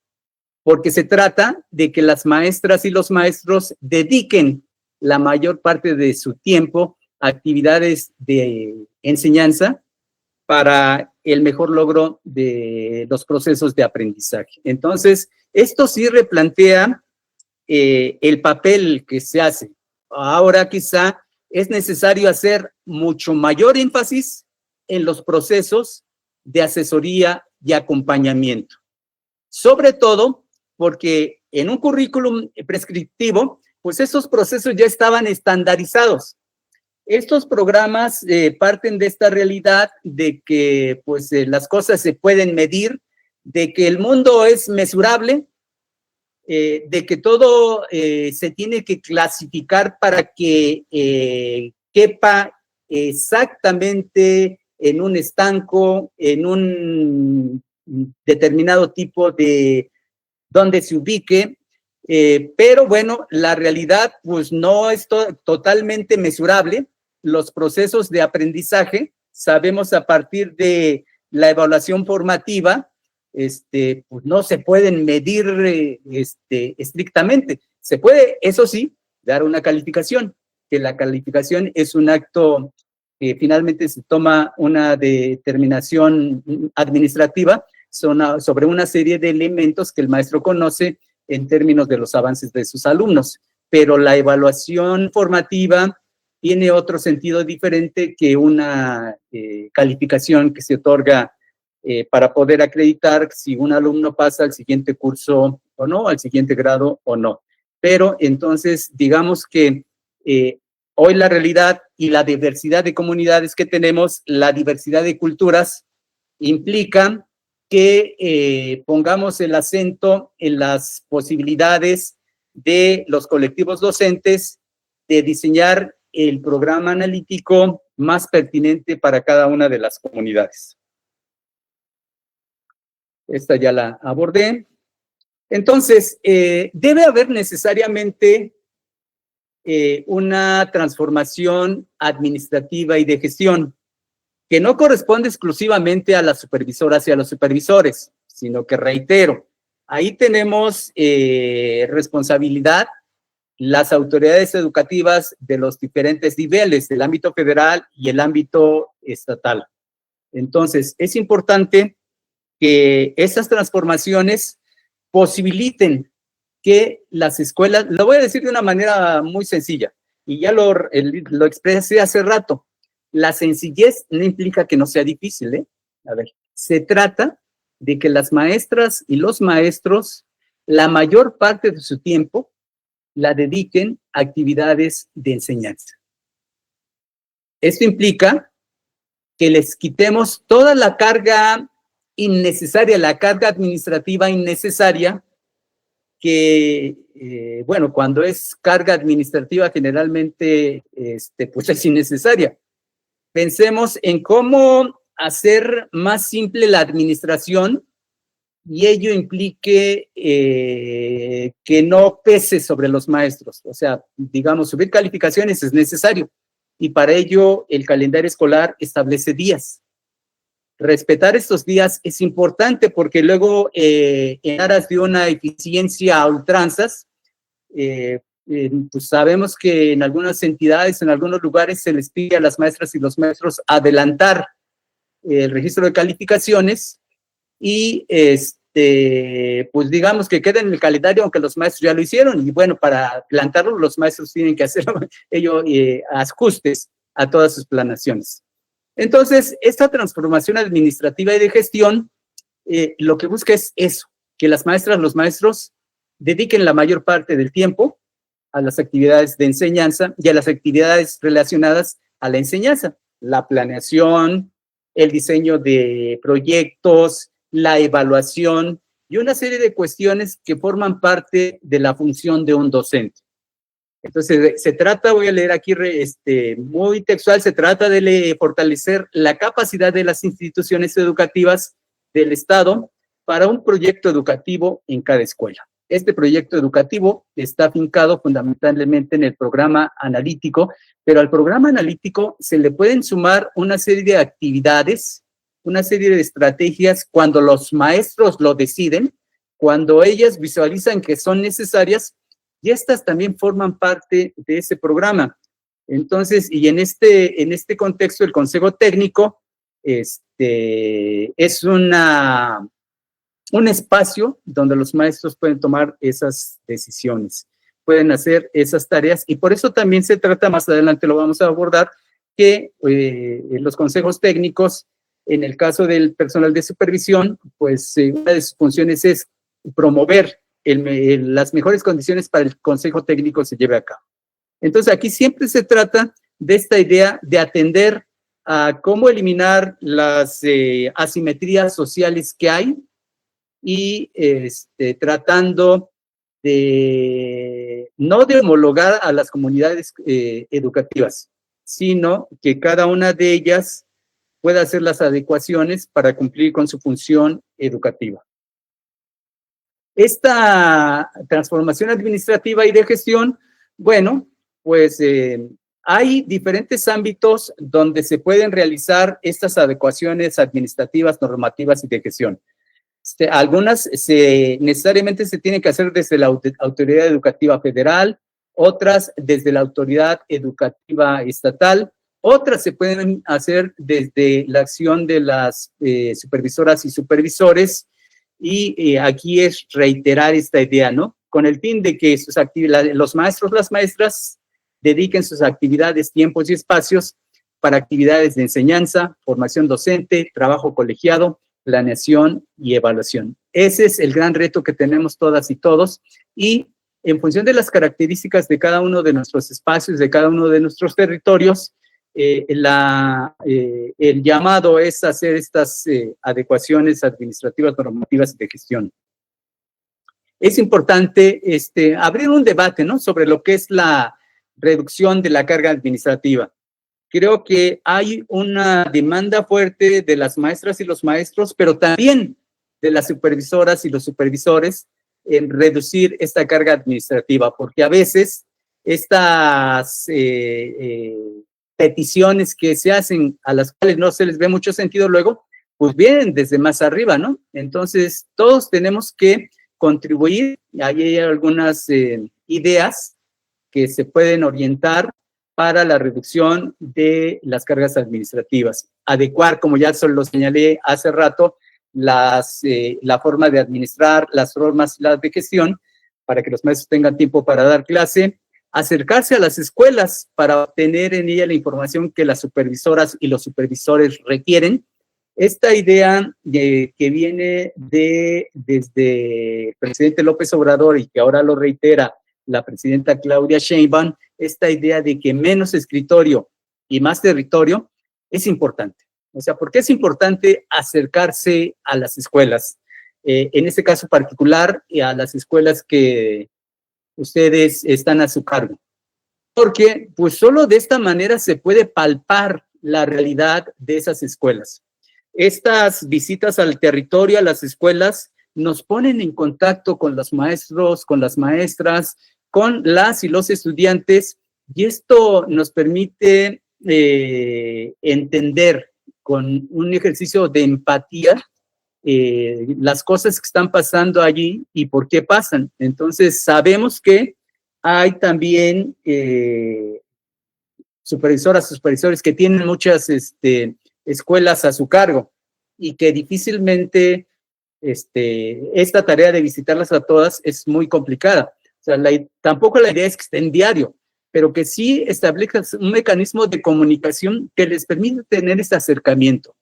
porque se trata de que las maestras y los maestros dediquen la mayor parte de su tiempo a actividades de enseñanza para el mejor logro de los procesos de aprendizaje. Entonces, esto sí replantea el papel que se hace. Ahora quizá es necesario hacer mucho mayor énfasis en los procesos de asesoría y acompañamiento. Sobre todo porque en un currículum prescriptivo, pues estos procesos ya estaban estandarizados. Estos programas parten de esta realidad de que pues, las cosas se pueden medir, de que el mundo es mesurable, de que todo se tiene que clasificar para que quepa exactamente en un estanco, en un determinado tipo de donde se ubique, pero bueno, la realidad pues no es totalmente mesurable. Los procesos de aprendizaje, sabemos a partir de la evaluación formativa, pues no se pueden medir estrictamente. Se puede, eso sí, dar una calificación, que la calificación es un acto que finalmente se toma una determinación administrativa sobre una serie de elementos que el maestro conoce en términos de los avances de sus alumnos. Pero la evaluación formativa tiene otro sentido diferente que una calificación que se otorga para poder acreditar si un alumno pasa al siguiente curso o no, al siguiente grado o no. Pero entonces, digamos que hoy la realidad y la diversidad de comunidades que tenemos, la diversidad de culturas, implica que pongamos el acento en las posibilidades de los colectivos docentes de diseñar el programa analítico más pertinente para cada una de las comunidades. Esta ya la abordé. Entonces, debe haber necesariamente una transformación administrativa y de gestión que no corresponde exclusivamente a las supervisoras y a los supervisores, sino que, reitero, ahí tenemos responsabilidad las autoridades educativas de los diferentes niveles, del ámbito federal y el ámbito estatal. Entonces, es importante que esas transformaciones posibiliten que las escuelas, lo voy a decir de una manera muy sencilla, y ya lo expresé hace rato, la sencillez no implica que no sea difícil, ¿eh? A ver, se trata de que las maestras y los maestros, la mayor parte de su tiempo, la dediquen a actividades de enseñanza. Esto implica que les quitemos toda la carga innecesaria, la carga administrativa innecesaria, que, bueno, cuando es carga administrativa generalmente, pues es innecesaria. Pensemos en cómo hacer más simple la administración y ello implique que no pese sobre los maestros. O sea, digamos, subir calificaciones es necesario, y para ello el calendario escolar establece días. Respetar estos días es importante porque luego, en aras de una eficiencia a ultranzas, pues sabemos que en algunas entidades, en algunos lugares, se les pide a las maestras y los maestros adelantar el registro de calificaciones y pues digamos que queda en el calendario, aunque los maestros ya lo hicieron, y bueno, para adelantarlo los maestros tienen que hacer ellos ajustes a todas sus planaciones. Entonces, esta transformación administrativa y de gestión lo que busca es eso, que las maestras, los maestros dediquen la mayor parte del tiempo a las actividades de enseñanza y a las actividades relacionadas a la enseñanza, la planeación, el diseño de proyectos, la evaluación y una serie de cuestiones que forman parte de la función de un docente. Entonces, se trata, voy a leer aquí muy textual, se trata de fortalecer la capacidad de las instituciones educativas del Estado para un proyecto educativo en cada escuela. Este proyecto educativo está afincado fundamentalmente en el programa analítico, pero al programa analítico se le pueden sumar una serie de actividades, una serie de estrategias cuando los maestros lo deciden, cuando ellas visualizan que son necesarias, y estas también forman parte de ese programa. Entonces, y en este contexto, el Consejo Técnico es un espacio donde los maestros pueden tomar esas decisiones, pueden hacer esas tareas, y por eso también se trata, más adelante lo vamos a abordar, que los consejos técnicos, en el caso del personal de supervisión, pues una de sus funciones es promover las mejores condiciones para el consejo técnico se lleve a cabo. Entonces, aquí siempre se trata de esta idea de atender a cómo eliminar las asimetrías sociales que hay, y tratando de no de homologar a las comunidades educativas, sino que cada una de ellas pueda hacer las adecuaciones para cumplir con su función educativa. Esta transformación administrativa y de gestión, bueno, pues hay diferentes ámbitos donde se pueden realizar estas adecuaciones administrativas, normativas y de gestión. Algunas necesariamente se tienen que hacer desde la Autoridad Educativa Federal, otras desde la Autoridad Educativa Estatal, otras se pueden hacer desde la acción de las supervisoras y supervisores, y aquí es reiterar esta idea, ¿no? Con el fin de que sus actividades, los maestros, las maestras, dediquen sus actividades, tiempos y espacios para actividades de enseñanza, formación docente, trabajo colegiado, planeación y evaluación. Ese es el gran reto que tenemos todas y todos, y en función de las características de cada uno de nuestros espacios, de cada uno de nuestros territorios, el llamado es hacer estas adecuaciones administrativas, normativas y de gestión. Es importante abrir un debate, ¿no?, sobre lo que es la reducción de la carga administrativa. Creo que hay una demanda fuerte de las maestras y los maestros, pero también de las supervisoras y los supervisores en reducir esta carga administrativa, porque a veces estas peticiones que se hacen, a las cuales no se les ve mucho sentido luego, pues vienen desde más arriba, ¿no? Entonces, todos tenemos que contribuir. Ahí hay algunas ideas que se pueden orientar para la reducción de las cargas administrativas. Adecuar, como ya lo señalé hace rato, la forma de administrar, las formas de gestión, para que los maestros tengan tiempo para dar clase, acercarse a las escuelas para obtener en ella la información que las supervisoras y los supervisores requieren. Esta idea que viene desde el presidente López Obrador y que ahora lo reitera la presidenta Claudia Sheinbaum, esta idea de que menos escritorio y más territorio es importante. O sea, ¿por qué es importante acercarse a las escuelas? En este caso particular, a las escuelas que ustedes están a su cargo. Porque pues solo de esta manera se puede palpar la realidad de esas escuelas. Estas visitas al territorio, a las escuelas, nos ponen en contacto con los maestros, con las maestras, con las y los estudiantes, y esto nos permite entender con un ejercicio de empatía las cosas que están pasando allí y por qué pasan. Entonces, sabemos que hay también supervisoras, supervisores que tienen muchas escuelas a su cargo y que difícilmente esta tarea de visitarlas a todas es muy complicada. O sea, tampoco la idea es que estén diario, pero que sí establezcan un mecanismo de comunicación que les permita tener este acercamiento.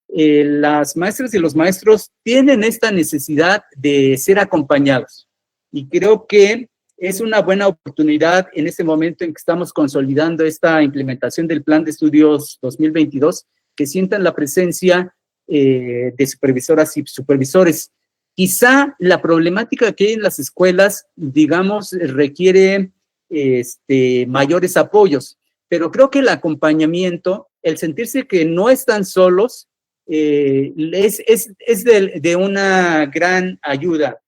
Las maestras y los maestros tienen esta necesidad de ser acompañados y creo que es una buena oportunidad en este momento en que estamos consolidando esta implementación del Plan de Estudios 2022, que sientan la presencia de supervisoras y supervisores. Quizá la problemática que hay en las escuelas, digamos, requiere mayores apoyos, pero creo que el acompañamiento, el sentirse que no están solos, es de una gran ayuda.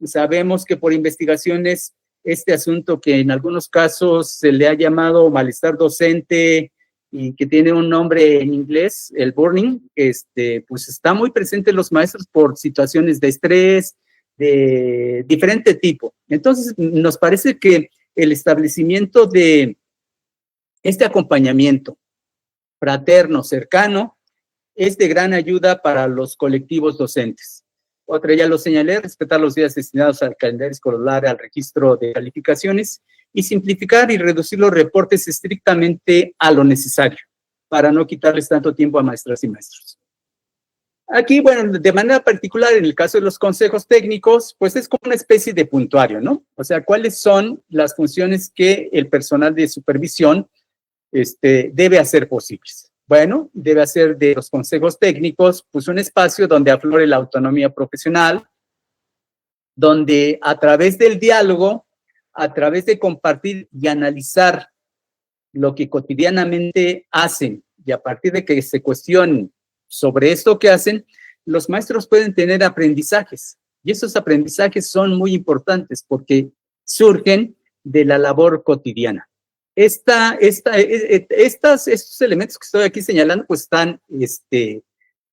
Sabemos que por investigaciones este asunto que en algunos casos se le ha llamado malestar docente y que tiene un nombre en inglés, el burnout, pues está muy presente en los maestros por situaciones de estrés, de diferente tipo. Entonces, nos parece que el establecimiento de este acompañamiento fraterno, cercano, es de gran ayuda para los colectivos docentes. Otra, ya lo señalé, respetar los días destinados al calendario escolar, al registro de calificaciones y simplificar y reducir los reportes estrictamente a lo necesario para no quitarles tanto tiempo a maestras y maestros. Aquí, bueno, de manera particular, en el caso de los consejos técnicos, pues es como una especie de puntuario, ¿no? O sea, ¿cuáles son las funciones que el personal de supervisión debe hacer posibles? Bueno, debe hacer de los consejos técnicos pues un espacio donde aflore la autonomía profesional, donde a través del diálogo, a través de compartir y analizar lo que cotidianamente hacen y a partir de que se cuestionen sobre esto que hacen, los maestros pueden tener aprendizajes y esos aprendizajes son muy importantes porque surgen de la labor cotidiana. Estos elementos que estoy aquí señalando pues están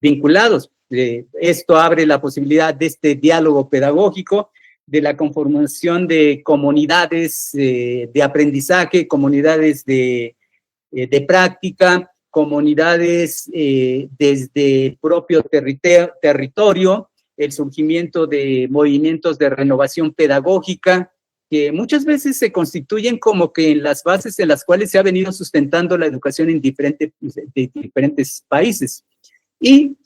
vinculados. Esto abre la posibilidad de este diálogo pedagógico, de la conformación de comunidades de aprendizaje, comunidades de práctica, comunidades desde el propio territorio, el surgimiento de movimientos de renovación pedagógica, que muchas veces se constituyen como que en las bases en las cuales se ha venido sustentando la educación en diferentes países. Y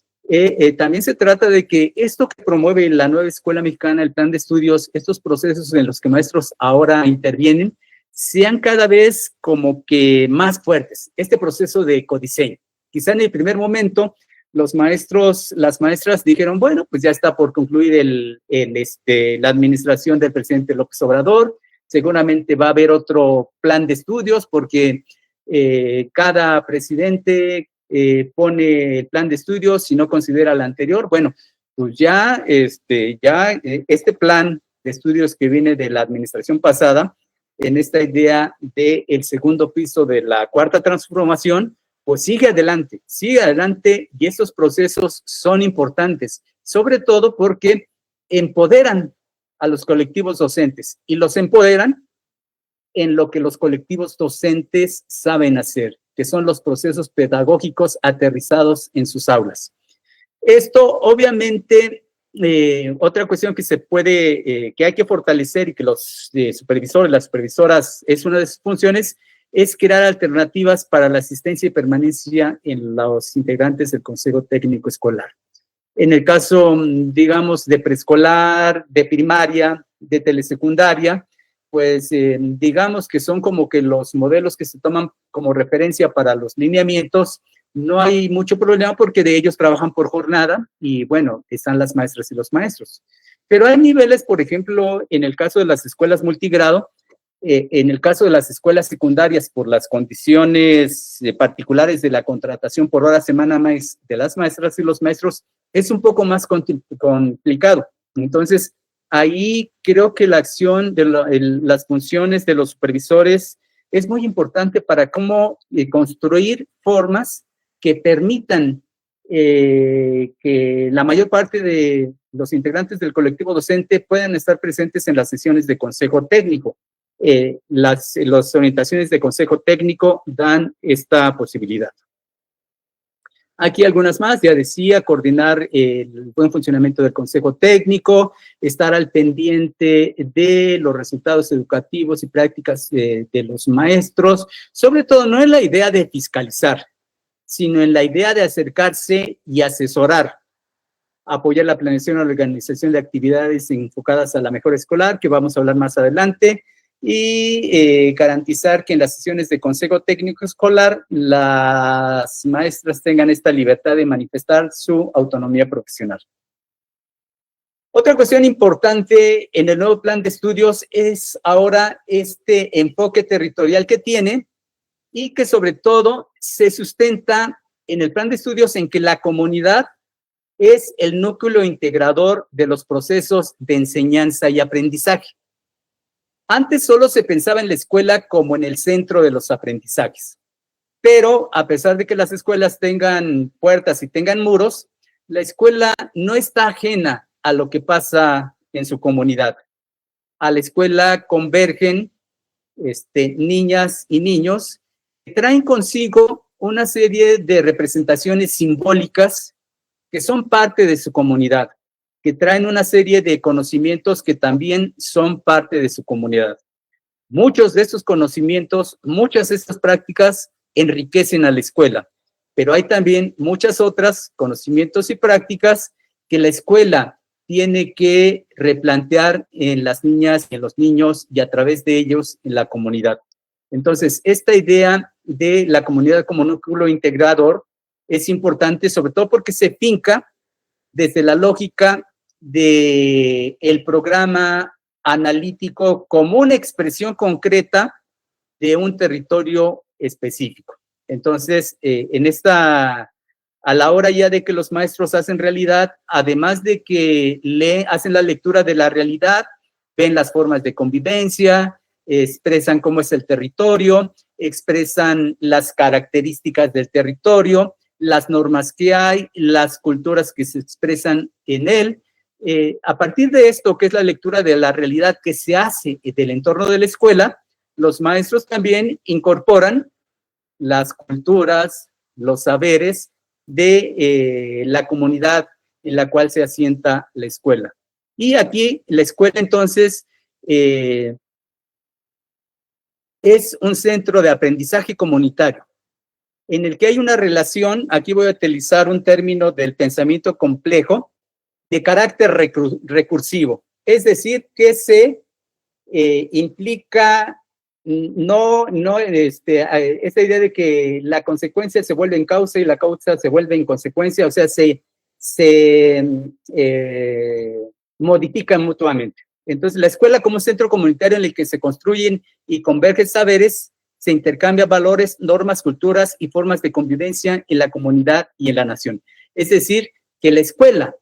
también se trata de que esto que promueve la nueva Escuela Mexicana, el Plan de Estudios, estos procesos en los que maestros ahora intervienen, sean cada vez como que más fuertes. Este proceso de codiseño. Quizá en el primer momento los maestros, las maestras dijeron, bueno, pues ya está por concluir la administración del presidente López Obrador, seguramente va a haber otro plan de estudios porque cada presidente pone el plan de estudios y no considera el anterior. Bueno, pues ya este plan de estudios que viene de la administración pasada, en esta idea del segundo piso de la cuarta transformación, pues sigue adelante y estos procesos son importantes, sobre todo porque empoderan a los colectivos docentes y los empoderan en lo que los colectivos docentes saben hacer, que son los procesos pedagógicos aterrizados en sus aulas. Esto, obviamente, otra cuestión que que hay que fortalecer y que los supervisores, las supervisoras, es una de sus funciones, es crear alternativas para la asistencia y permanencia en los integrantes del Consejo Técnico Escolar. En el caso, digamos, de preescolar, de primaria, de telesecundaria, pues digamos que son como que los modelos que se toman como referencia para los lineamientos. No hay mucho problema porque de ellos trabajan por jornada y bueno, están las maestras y los maestros. Pero hay niveles, por ejemplo, en el caso de las escuelas multigrado, en el caso de las escuelas secundarias, por las condiciones particulares de la contratación por hora semana de las maestras y los maestros, es un poco más complicado. Entonces, ahí creo que la acción de las funciones de los supervisores es muy importante para cómo construir formas que permitan que la mayor parte de los integrantes del colectivo docente puedan estar presentes en las sesiones de consejo técnico. Las orientaciones de consejo técnico dan esta posibilidad. Aquí algunas más, ya decía, coordinar el buen funcionamiento del consejo técnico, estar al pendiente de los resultados educativos y prácticas de los maestros, sobre todo no en la idea de fiscalizar, sino en la idea de acercarse y asesorar, apoyar la planeación y organización de actividades enfocadas a la mejora escolar, que vamos a hablar más adelante, y garantizar que en las sesiones de consejo técnico escolar las maestras tengan esta libertad de manifestar su autonomía profesional. Otra cuestión importante en el nuevo plan de estudios es ahora este enfoque territorial que tiene y que sobre todo se sustenta en el plan de estudios en que la comunidad es el núcleo integrador de los procesos de enseñanza y aprendizaje. Antes solo se pensaba en la escuela como en el centro de los aprendizajes, pero a pesar de que las escuelas tengan puertas y tengan muros, la escuela no está ajena a lo que pasa en su comunidad. A la escuela convergen niñas y niños que traen consigo una serie de representaciones simbólicas que son parte de su comunidad, que traen una serie de conocimientos que también son parte de su comunidad. Muchos de estos conocimientos, muchas de estas prácticas enriquecen a la escuela, pero hay también muchas otras conocimientos y prácticas que la escuela tiene que replantear en las niñas y en los niños y a través de ellos en la comunidad. Entonces, esta idea de la comunidad como núcleo integrador es importante, sobre todo porque se finca desde la lógica del programa analítico como una expresión concreta de un territorio específico. Entonces, a la hora ya de que los maestros hacen realidad, además de que hacen la lectura de la realidad, ven las formas de convivencia, expresan cómo es el territorio, expresan las características del territorio, las normas que hay, las culturas que se expresan en él. A partir de esto, que es la lectura de la realidad que se hace del entorno de la escuela, los maestros también incorporan las culturas, los saberes de la comunidad en la cual se asienta la escuela. Y aquí la escuela entonces es un centro de aprendizaje comunitario, en el que hay una relación, aquí voy a utilizar un término del pensamiento complejo, de carácter recursivo, es decir, que se implica esta idea de que la consecuencia se vuelve en causa y la causa se vuelve en consecuencia, o sea, se modifican mutuamente. Entonces, la escuela como centro comunitario en el que se construyen y convergen saberes, se intercambian valores, normas, culturas y formas de convivencia en la comunidad y en la nación. Es decir, que la escuela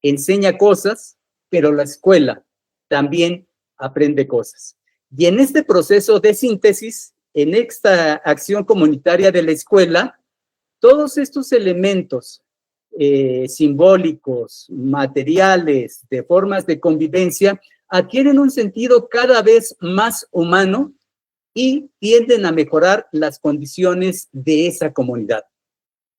enseña cosas, pero la escuela también aprende cosas. Y en este proceso de síntesis, en esta acción comunitaria de la escuela, todos estos elementos simbólicos, materiales, de formas de convivencia, adquieren un sentido cada vez más humano y tienden a mejorar las condiciones de esa comunidad.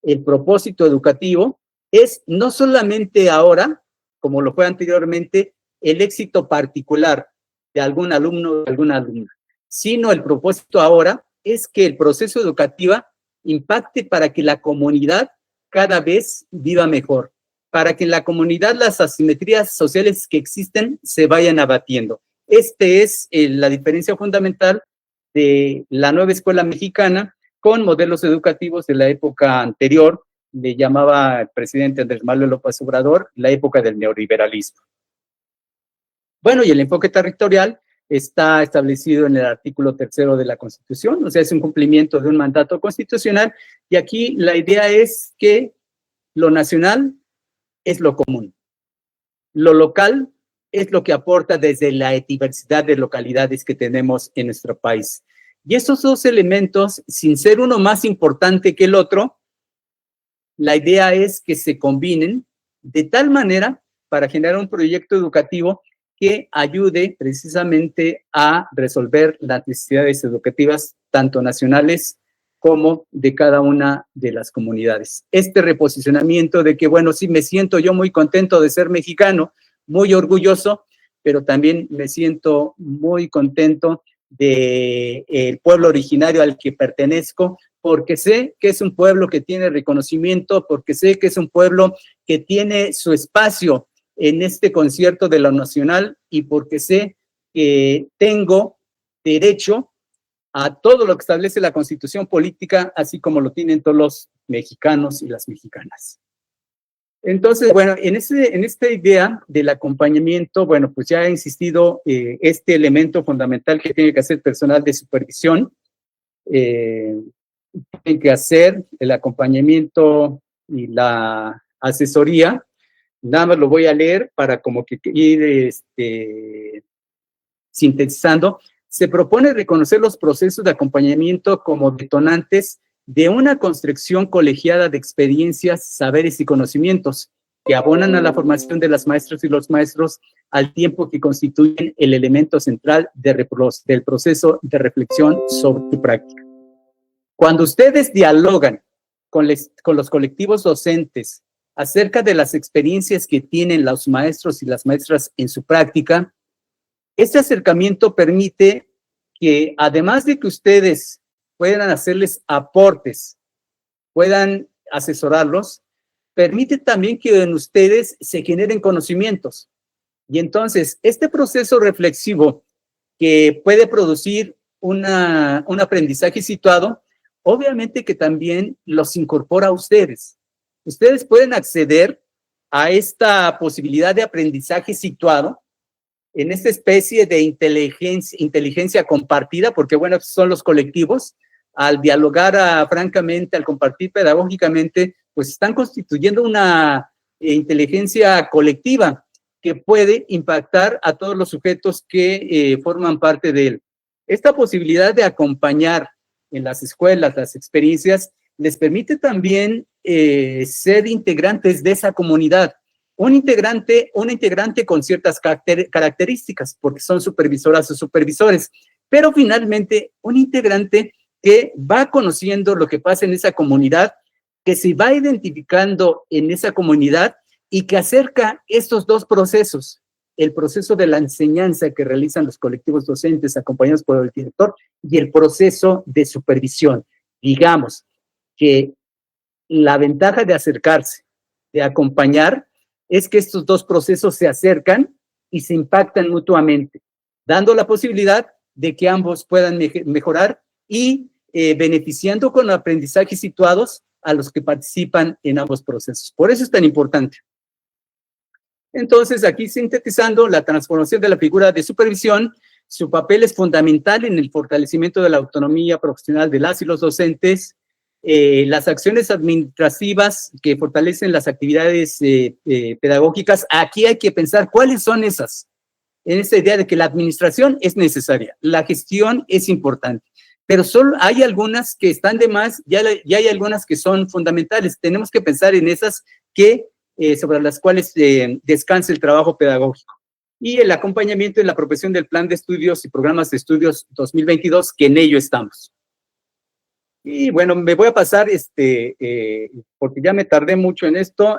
El propósito educativo es no solamente ahora, como lo fue anteriormente, el éxito particular de algún alumno o de alguna alumna, sino el propósito ahora es que el proceso educativo impacte para que la comunidad cada vez viva mejor, para que en la comunidad las asimetrías sociales que existen se vayan abatiendo. Esta es la diferencia fundamental de la nueva escuela mexicana con modelos educativos de la época anterior, le llamaba el presidente Andrés Manuel López Obrador, la época del neoliberalismo. Bueno, y el enfoque territorial está establecido en el artículo 3 de la Constitución, o sea, es un cumplimiento de un mandato constitucional, y aquí la idea es que lo nacional es lo común. Lo local es lo que aporta desde la diversidad de localidades que tenemos en nuestro país. Y estos dos elementos, sin ser uno más importante que el otro, la idea es que se combinen de tal manera para generar un proyecto educativo que ayude precisamente a resolver las necesidades educativas, tanto nacionales como de cada una de las comunidades. Este reposicionamiento de que, bueno, sí, me siento yo muy contento de ser mexicano, muy orgulloso, pero también me siento muy contento del pueblo originario al que pertenezco, porque sé que es un pueblo que tiene reconocimiento, porque sé que es un pueblo que tiene su espacio en este concierto de lo nacional y porque sé que tengo derecho a todo lo que establece la Constitución política, así como lo tienen todos los mexicanos y las mexicanas. Entonces, bueno, en esta idea del acompañamiento, bueno, pues ya he insistido este elemento fundamental que tiene que hacer personal de supervisión, tiene que hacer el acompañamiento y la asesoría. Nada más lo voy a leer para como que ir sintetizando. Se propone reconocer los procesos de acompañamiento como detonantes de una construcción colegiada de experiencias, saberes y conocimientos que abonan a la formación de las maestras y los maestros al tiempo que constituyen el elemento central del proceso de reflexión sobre su práctica. Cuando ustedes dialogan con los colectivos docentes acerca de las experiencias que tienen los maestros y las maestras en su práctica, este acercamiento permite que, además de que ustedes puedan hacerles aportes, puedan asesorarlos, permite también que en ustedes se generen conocimientos. Y entonces, este proceso reflexivo que puede producir un aprendizaje situado, obviamente que también los incorpora a ustedes. Ustedes pueden acceder a esta posibilidad de aprendizaje situado en esta especie de inteligencia compartida, porque bueno, son los colectivos, al dialogar francamente, al compartir pedagógicamente, pues están constituyendo una inteligencia colectiva que puede impactar a todos los sujetos que forman parte de él. Esta posibilidad de acompañar en las escuelas las experiencias les permite también ser integrantes de esa comunidad. Un integrante con ciertas características, porque son supervisoras o supervisores, pero finalmente un integrante que va conociendo lo que pasa en esa comunidad, que se va identificando en esa comunidad y que acerca estos dos procesos, el proceso de la enseñanza que realizan los colectivos docentes acompañados por el director y el proceso de supervisión. Digamos que la ventaja de acercarse, de acompañar, es que estos dos procesos se acercan y se impactan mutuamente, dando la posibilidad de que ambos puedan mejorar y beneficiando con aprendizajes situados a los que participan en ambos procesos. Por eso es tan importante. Entonces, aquí sintetizando, la transformación de la figura de supervisión, su papel es fundamental en el fortalecimiento de la autonomía profesional de las y los docentes, las acciones administrativas que fortalecen las actividades pedagógicas. Aquí hay que pensar cuáles son esas, en esta idea de que la administración es necesaria, la gestión es importante, pero solo hay algunas que están de más y hay algunas que son fundamentales. Tenemos que pensar en esas que sobre las cuales descansa el trabajo pedagógico. Y el acompañamiento en la aprobación del plan de estudios y programas de estudios 2022, que en ello estamos. Y bueno, me voy a pasar, porque ya me tardé mucho en esto,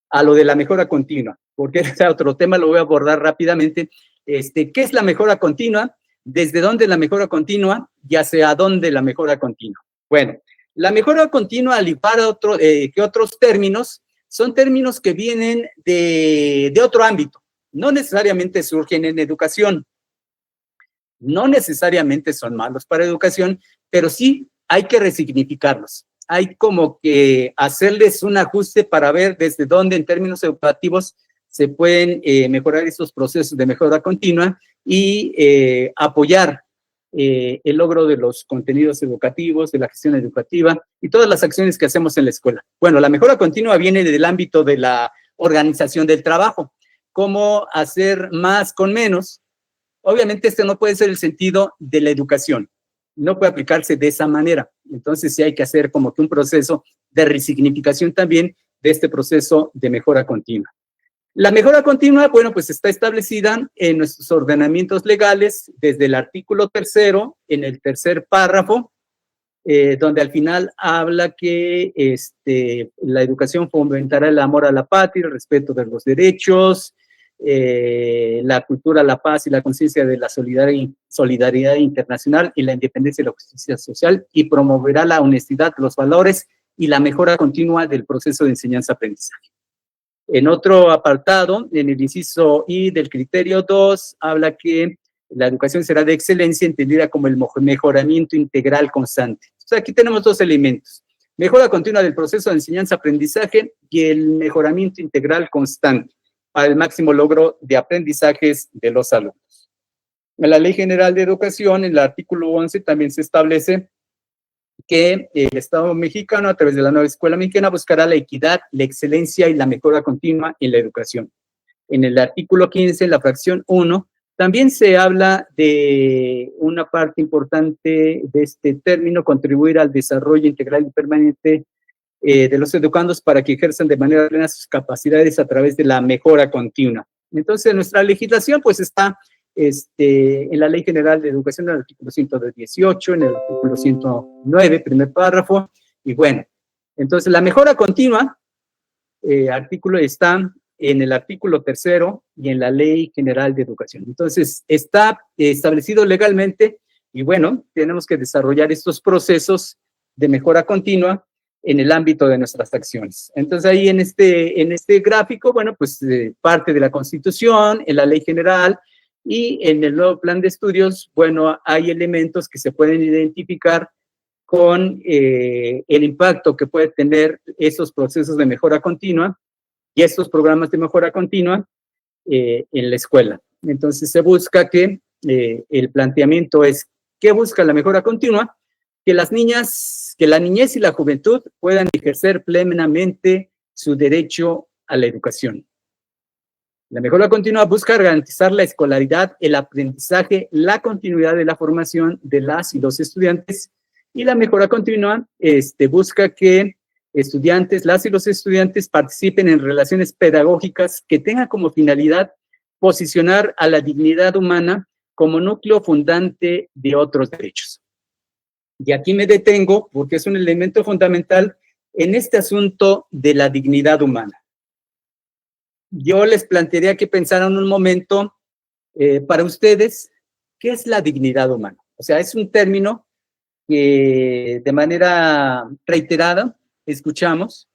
a lo de la mejora continua, porque ese otro tema lo voy a abordar rápidamente. ¿Qué es la mejora continua? ¿Desde dónde la mejora continua? Y hacia dónde la mejora continua. Bueno, la mejora continua, al igual que otros términos, son términos que vienen de otro ámbito. No necesariamente surgen en educación. No necesariamente son malos para educación, pero sí hay que resignificarlos. Hay como que hacerles un ajuste para ver desde dónde en términos educativos se pueden mejorar estos procesos de mejora continua y apoyar el logro de los contenidos educativos, de la gestión educativa y todas las acciones que hacemos en la escuela. Bueno, la mejora continua viene del ámbito de la organización del trabajo, cómo hacer más con menos. Obviamente este no puede ser el sentido de la educación, no puede aplicarse de esa manera. Entonces sí hay que hacer como que un proceso de resignificación también de este proceso de mejora continua. La mejora continua, bueno, pues está establecida en nuestros ordenamientos legales desde el artículo 3º, en el tercer párrafo, donde al final habla que la educación fomentará el amor a la patria, el respeto de los derechos, la cultura, la paz y la conciencia de la solidaridad internacional y la independencia y la justicia social, y promoverá la honestidad, los valores y la mejora continua del proceso de enseñanza-aprendizaje. En otro apartado, en el inciso I del criterio 2, habla que la educación será de excelencia entendida como el mejoramiento integral constante. O sea, aquí tenemos dos elementos: mejora continua del proceso de enseñanza-aprendizaje y el mejoramiento integral constante para el máximo logro de aprendizajes de los alumnos. En la Ley General de Educación, en el artículo 11, también se establece que el Estado mexicano, a través de la nueva escuela mexicana, buscará la equidad, la excelencia y la mejora continua en la educación. En el artículo 15, en la fracción 1, también se habla de una parte importante de este término: contribuir al desarrollo integral y permanente de los educandos para que ejerzan de manera plena sus capacidades a través de la mejora continua. Entonces, nuestra legislación pues está en la Ley General de Educación, en el artículo 118, en el artículo 109, primer párrafo, y bueno, entonces la mejora continua, artículo está en el artículo 3º y en la Ley General de Educación. Entonces, está establecido legalmente, y bueno, tenemos que desarrollar estos procesos de mejora continua en el ámbito de nuestras acciones. Entonces, ahí en este gráfico, bueno, pues parte de la Constitución, en la Ley General, y en el nuevo plan de estudios, bueno, hay elementos que se pueden identificar con el impacto que puede tener esos procesos de mejora continua y estos programas de mejora continua en la escuela. Entonces se busca que el planteamiento es: ¿qué busca la mejora continua? Que la niñez y la juventud puedan ejercer plenamente su derecho a la educación. La mejora continua busca garantizar la escolaridad, el aprendizaje, la continuidad de la formación de las y los estudiantes, y la mejora continua busca que las y los estudiantes participen en relaciones pedagógicas que tengan como finalidad posicionar a la dignidad humana como núcleo fundante de otros derechos. Y aquí me detengo porque es un elemento fundamental en este asunto de la dignidad humana. Yo les plantearía que pensaran un momento para ustedes, ¿qué es la dignidad humana? O sea, es un término que de manera reiterada escuchamos,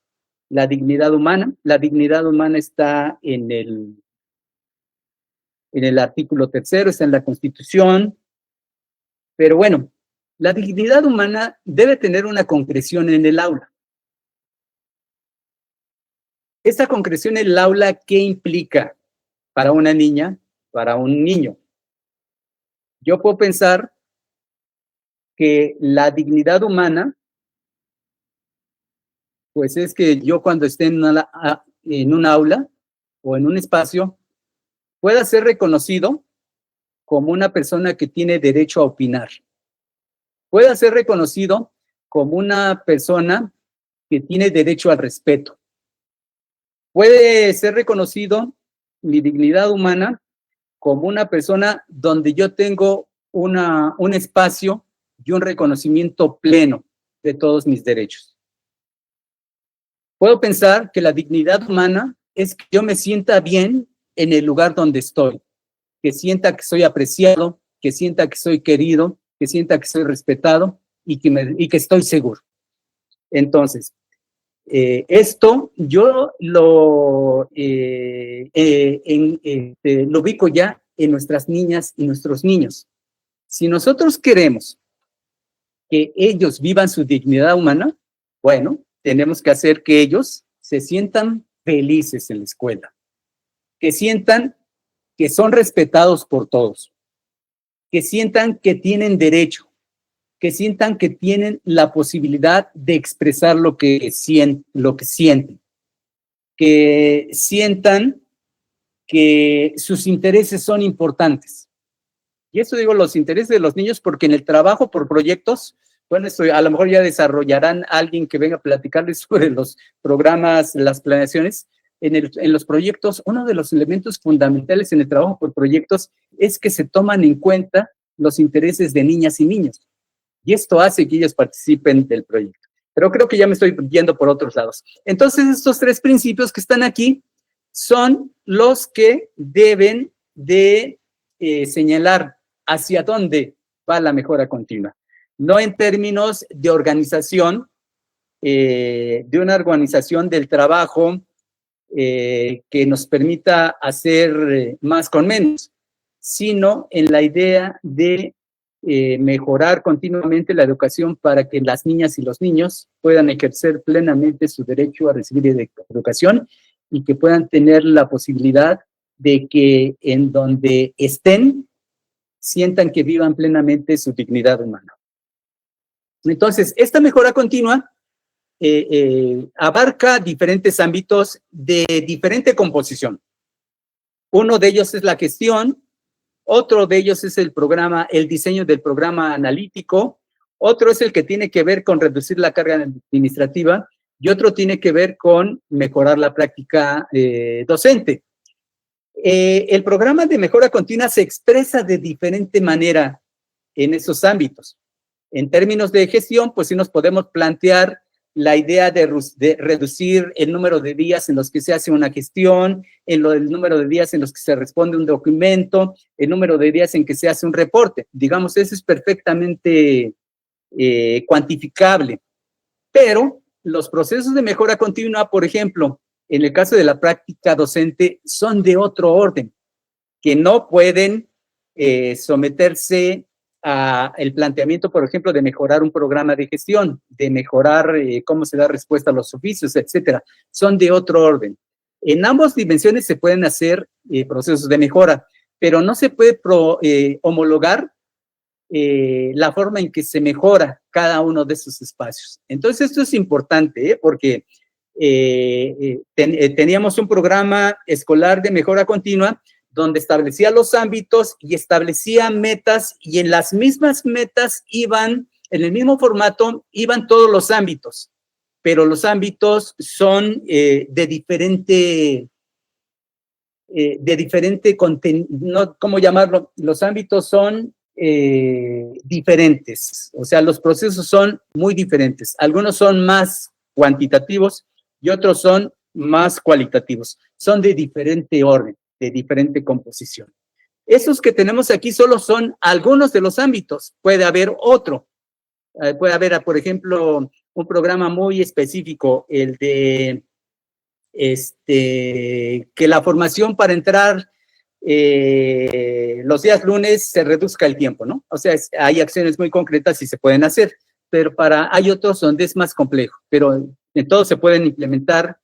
la dignidad humana. La dignidad humana está en el artículo 3º, está en la Constitución, pero bueno, la dignidad humana debe tener una concreción en el aula. Esta concreción en el aula, ¿qué implica para una niña, para un niño? Yo puedo pensar que la dignidad humana, pues es que yo cuando esté en un aula o en un espacio, pueda ser reconocido como una persona que tiene derecho a opinar. Pueda ser reconocido como una persona que tiene derecho al respeto. Puede ser reconocido mi dignidad humana como una persona donde yo tengo un espacio y un reconocimiento pleno de todos mis derechos. Puedo pensar que la dignidad humana es que yo me sienta bien en el lugar donde estoy, que sienta que soy apreciado, que sienta que soy querido, que sienta que soy respetado y que estoy seguro. Entonces, esto yo lo ubico ya en nuestras niñas y nuestros niños. Si nosotros queremos que ellos vivan su dignidad humana, bueno, tenemos que hacer que ellos se sientan felices en la escuela, que sientan que son respetados por todos, que sientan que tienen derecho, que sientan que tienen la posibilidad de expresar lo que sienten. que sientan que sus intereses son importantes. Y eso digo, los intereses de los niños, porque en el trabajo por proyectos, bueno, esto a lo mejor ya desarrollarán alguien que venga a platicarles sobre los programas, las planeaciones. En los proyectos, uno de los elementos fundamentales en el trabajo por proyectos es que se toman en cuenta los intereses de niñas y niños. Y esto hace que ellos participen del proyecto. Pero creo que ya me estoy yendo por otros lados. Entonces, estos 3 principios que están aquí son los que deben de señalar hacia dónde va la mejora continua. No en términos de organización, de una organización del trabajo que nos permita hacer más con menos, sino en la idea de mejorar continuamente la educación para que las niñas y los niños puedan ejercer plenamente su derecho a recibir educación y que puedan tener la posibilidad de que en donde estén sientan que vivan plenamente su dignidad humana. Entonces, esta mejora continua abarca diferentes ámbitos de diferente composición. Uno de ellos es la gestión, otro de ellos es el diseño del programa analítico, otro es el que tiene que ver con reducir la carga administrativa y otro tiene que ver con mejorar la práctica docente. El programa de mejora continua se expresa de diferente manera en esos ámbitos. En términos de gestión, pues sí nos podemos plantear la idea de reducir el número de días en los que se hace una gestión, el número de días en los que se responde un documento, el número de días en que se hace un reporte. Digamos, eso es perfectamente cuantificable. Pero los procesos de mejora continua, por ejemplo, en el caso de la práctica docente, son de otro orden, que no pueden someterse el planteamiento, por ejemplo, de mejorar un programa de gestión, de mejorar cómo se da respuesta a los oficios, etcétera. Son de otro orden. En ambas dimensiones se pueden hacer procesos de mejora, pero no se puede homologar la forma en que se mejora cada uno de esos espacios. Entonces, esto es importante, porque teníamos un programa escolar de mejora continua donde establecía los ámbitos y establecía metas, y en las mismas metas iban, en el mismo formato, iban todos los ámbitos, pero los ámbitos son de diferente contenido, ¿cómo llamarlo? Los ámbitos son diferentes, o sea, los procesos son muy diferentes. Algunos son más cuantitativos y otros son más cualitativos. Son de diferente orden, de diferente composición. Esos que tenemos aquí solo son algunos de los ámbitos. Puede haber otro. Puede haber, por ejemplo, un programa muy específico, el de que la formación para entrar los días lunes se reduzca el tiempo, ¿no? O sea, hay acciones muy concretas y se pueden hacer, pero hay otros donde es más complejo, pero en todos se pueden implementar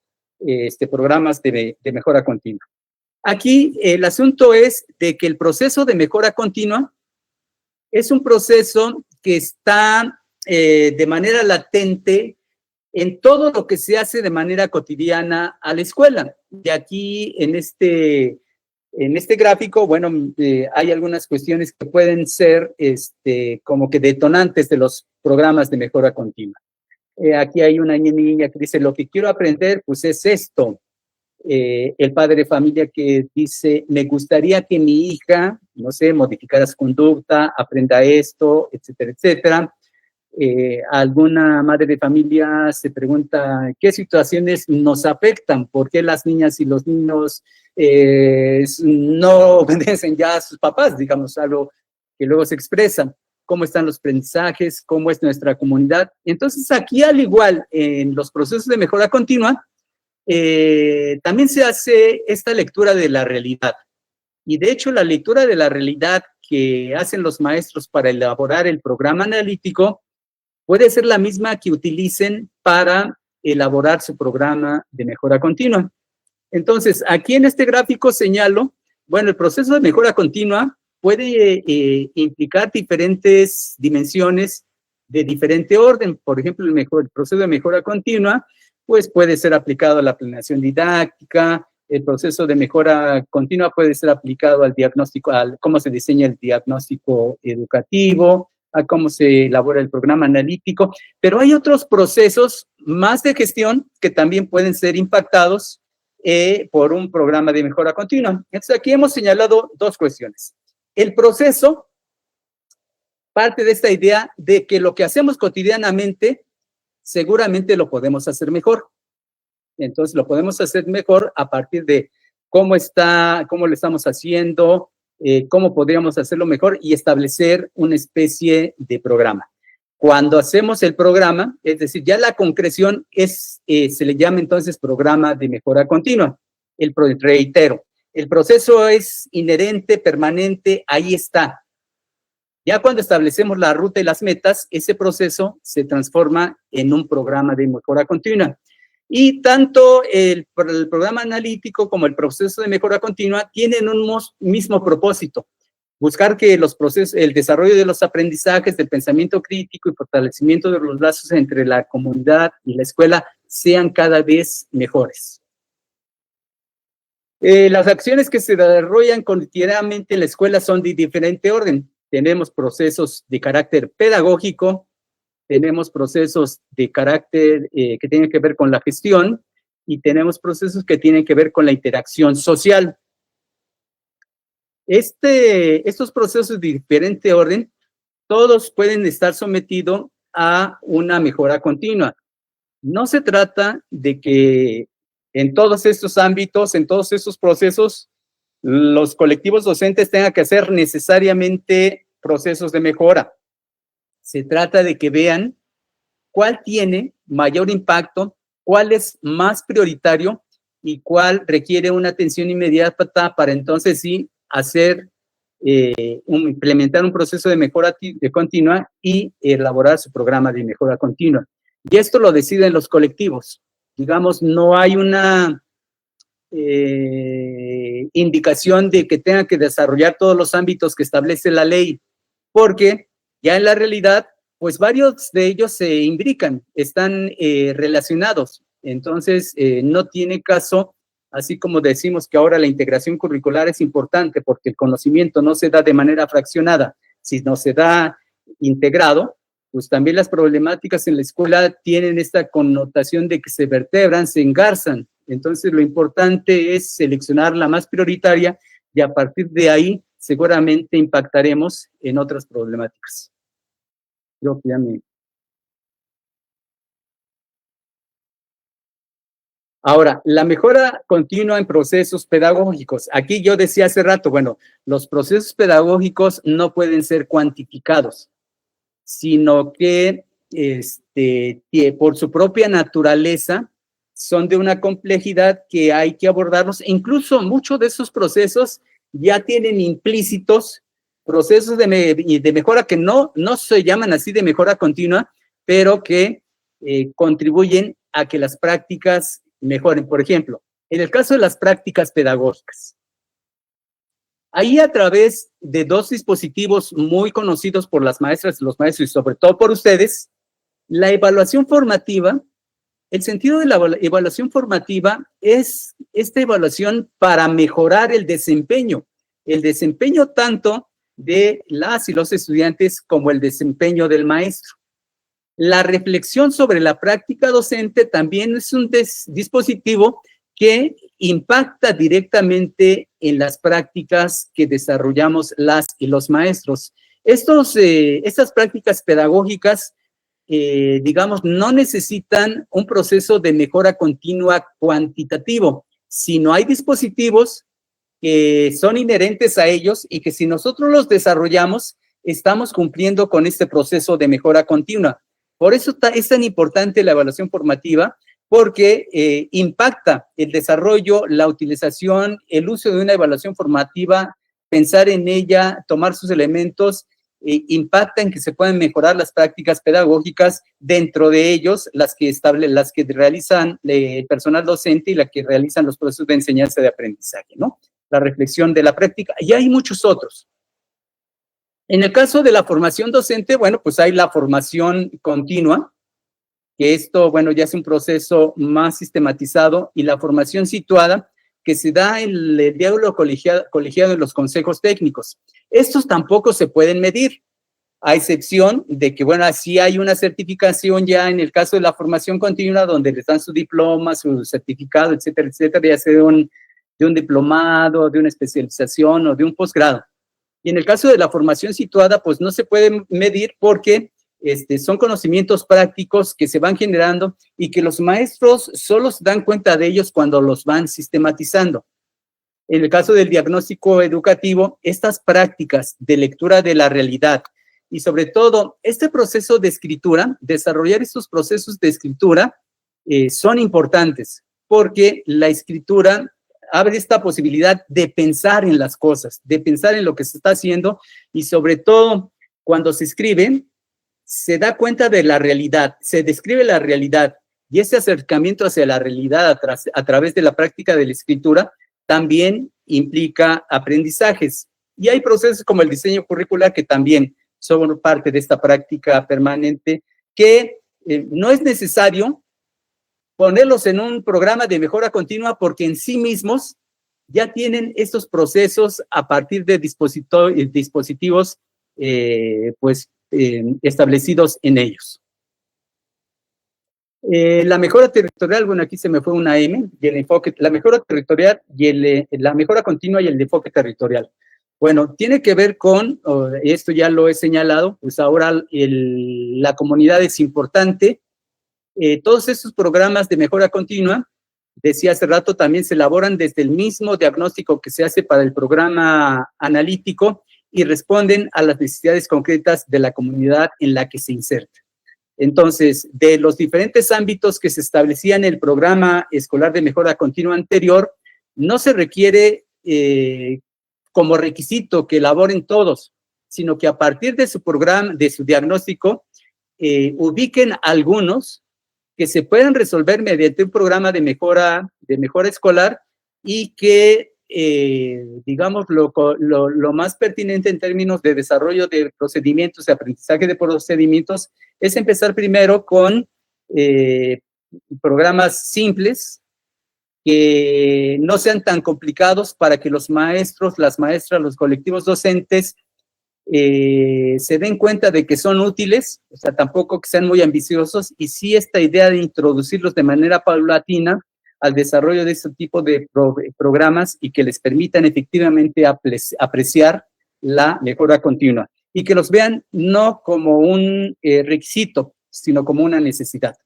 programas de mejora continua. Aquí el asunto es de que el proceso de mejora continua es un proceso que está de manera latente en todo lo que se hace de manera cotidiana a la escuela. Y aquí en este gráfico, bueno, hay algunas cuestiones que pueden ser como que detonantes de los programas de mejora continua. Aquí hay una niña que dice, lo que quiero aprender, pues es esto. El padre de familia que dice, me gustaría que mi hija, no sé, modificara su conducta, aprenda esto, etcétera, etcétera. Alguna madre de familia se pregunta, ¿qué situaciones nos afectan? ¿Por qué las niñas y los niños no obedecen ya a sus papás? Digamos, algo que luego se expresa. ¿Cómo están los aprendizajes? ¿Cómo es nuestra comunidad? Entonces, aquí, al igual en los procesos de mejora continua, también se hace esta lectura de la realidad. Y de hecho, la lectura de la realidad que hacen los maestros para elaborar el programa analítico puede ser la misma que utilicen para elaborar su programa de mejora continua. Entonces, aquí en este gráfico señalo, bueno, el proceso de mejora continua puede implicar diferentes dimensiones de diferente orden. Por ejemplo, el proceso de mejora continua pues puede ser aplicado a la planeación didáctica. El proceso de mejora continua puede ser aplicado al diagnóstico, a cómo se diseña el diagnóstico educativo, a cómo se elabora el programa analítico, pero hay otros procesos más de gestión que también pueden ser impactados por un programa de mejora continua. Entonces, aquí hemos señalado dos cuestiones. El proceso parte de esta idea de que lo que hacemos cotidianamente seguramente lo podemos hacer mejor. Entonces, lo podemos hacer mejor a partir de cómo lo estamos haciendo, cómo podríamos hacerlo mejor y establecer una especie de programa. Cuando hacemos el programa, es decir, ya la concreción se le llama entonces programa de mejora continua. Reitero, el proceso es inherente, permanente, ahí está. Ya cuando establecemos la ruta y las metas, ese proceso se transforma en un programa de mejora continua. Y tanto el programa analítico como el proceso de mejora continua tienen un mismo propósito: buscar que el desarrollo de los aprendizajes, del pensamiento crítico y fortalecimiento de los lazos entre la comunidad y la escuela sean cada vez mejores. Las acciones que se desarrollan cotidianamente en la escuela son de diferente orden. Tenemos procesos de carácter pedagógico, tenemos procesos de carácter que tienen que ver con la gestión y tenemos procesos que tienen que ver con la interacción social. Estos procesos de diferente orden, todos pueden estar sometidos a una mejora continua. No se trata de que en todos estos ámbitos, en todos estos procesos, los colectivos docentes tengan que hacer necesariamente procesos de mejora. Se trata de que vean cuál tiene mayor impacto, cuál es más prioritario y cuál requiere una atención inmediata para entonces sí implementar un proceso de mejora continua y elaborar su programa de mejora continua. Y esto lo deciden los colectivos. Digamos, no hay una indicación de que tengan que desarrollar todos los ámbitos que establece la ley, porque ya en la realidad, pues varios de ellos se imbrican, están relacionados. Entonces, no tiene caso, así como decimos que ahora la integración curricular es importante porque el conocimiento no se da de manera fraccionada, sino se da integrado, pues también las problemáticas en la escuela tienen esta connotación de que se vertebran, se engarzan. Entonces, lo importante es seleccionar la más prioritaria y a partir de ahí seguramente impactaremos en otras problemáticas. Creo que ya me... Ahora, la mejora continua en procesos pedagógicos. Aquí yo decía hace rato, bueno, los procesos pedagógicos no pueden ser cuantificados, sino que por su propia naturaleza son de una complejidad que hay que abordarlos. Incluso muchos de esos procesos ya tienen implícitos procesos de mejora que no se llaman así de mejora continua, pero que contribuyen a que las prácticas mejoren. Por ejemplo, en el caso de las prácticas pedagógicas, ahí a través de dos dispositivos muy conocidos por las maestras y los maestros y sobre todo por ustedes, la evaluación formativa, el sentido de la evaluación formativa es esta evaluación para mejorar el desempeño tanto de las y los estudiantes como el desempeño del maestro. La reflexión sobre la práctica docente también es un dispositivo que impacta directamente en las prácticas que desarrollamos las y los maestros. Estas prácticas pedagógicas, digamos, no necesitan un proceso de mejora continua cuantitativo, sino hay dispositivos que son inherentes a ellos y que si nosotros los desarrollamos, estamos cumpliendo con este proceso de mejora continua. Por eso es tan importante la evaluación formativa, porque impacta el desarrollo, la utilización, el uso de una evaluación formativa, pensar en ella, tomar sus elementos, impacta en que se puedan mejorar las prácticas pedagógicas, dentro de ellos las que realizan el personal docente y las que realizan los procesos de enseñanza y de aprendizaje, ¿no? La reflexión de la práctica, y hay muchos otros. En el caso de la formación docente, bueno, pues hay la formación continua, que esto, bueno, ya es un proceso más sistematizado, y la formación situada que se da en el diálogo colegiado en los consejos técnicos. Estos tampoco se pueden medir, a excepción de que, bueno, así hay una certificación ya en el caso de la formación continua, donde les dan su diploma, su certificado, etcétera, ya sea de un diplomado, de una especialización o de un posgrado. Y en el caso de la formación situada, pues no se puede medir porque son conocimientos prácticos que se van generando y que los maestros solo se dan cuenta de ellos cuando los van sistematizando. En el caso del diagnóstico educativo, estas prácticas de lectura de la realidad y sobre todo este proceso de escritura, desarrollar estos procesos de escritura son importantes, porque la escritura abre esta posibilidad de pensar en las cosas, de pensar en lo que se está haciendo, y sobre todo cuando se escribe, se da cuenta de la realidad, se describe la realidad, y ese acercamiento hacia la realidad a través de la práctica de la escritura también implica aprendizajes. Y hay procesos como el diseño curricular que también son parte de esta práctica permanente, que no es necesario ponerlos en un programa de mejora continua, porque en sí mismos ya tienen estos procesos a partir de dispositivos establecidos en ellos. La mejora territorial, bueno, aquí se me fue una M, y el enfoque, la mejora territorial y la mejora continua y el enfoque territorial. Bueno, tiene que ver con, esto ya lo he señalado, pues ahora la comunidad es importante. Todos estos programas de mejora continua, decía hace rato, también se elaboran desde el mismo diagnóstico que se hace para el programa analítico y responden a las necesidades concretas de la comunidad en la que se inserta. Entonces, de los diferentes ámbitos que se establecían en el programa escolar de mejora continua anterior, no se requiere como requisito que elaboren todos, sino que a partir de su programa, de su diagnóstico, ubiquen algunos que se pueden resolver mediante un programa de mejora escolar, y que, digamos, lo más pertinente en términos de desarrollo de procedimientos, de aprendizaje de procedimientos, es empezar primero con programas simples, que no sean tan complicados para que los maestros, las maestras, los colectivos docentes se den cuenta de que son útiles, o sea, tampoco que sean muy ambiciosos, y sí esta idea de introducirlos de manera paulatina al desarrollo de este tipo de programas, y que les permitan efectivamente apreciar la mejora continua, y que los vean no como un requisito, sino como una necesidad.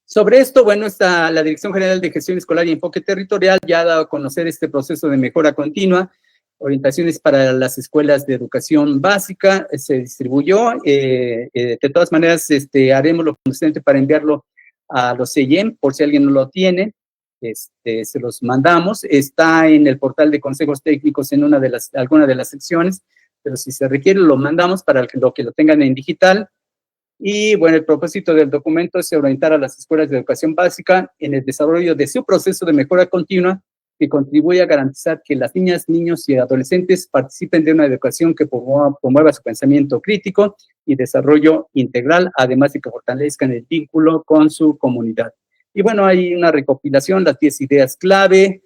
Sobre esto, bueno, la Dirección General de Gestión Escolar y Enfoque Territorial ya ha dado a conocer este proceso de mejora continua, orientaciones para las escuelas de educación básica, se distribuyó. De todas maneras, haremos lo consciente para enviarlo a los CEIEM, por si alguien no lo tiene, se los mandamos. Está en el portal de consejos técnicos en alguna de las secciones, pero si se requiere lo mandamos para que lo tengan en digital. Y bueno, el propósito del documento es orientar a las escuelas de educación básica en el desarrollo de su proceso de mejora continua, que contribuye a garantizar que las niñas, niños y adolescentes participen de una educación que promueva su pensamiento crítico y desarrollo integral, además de que fortalezcan el vínculo con su comunidad. Y bueno, hay una recopilación, las 10 ideas clave.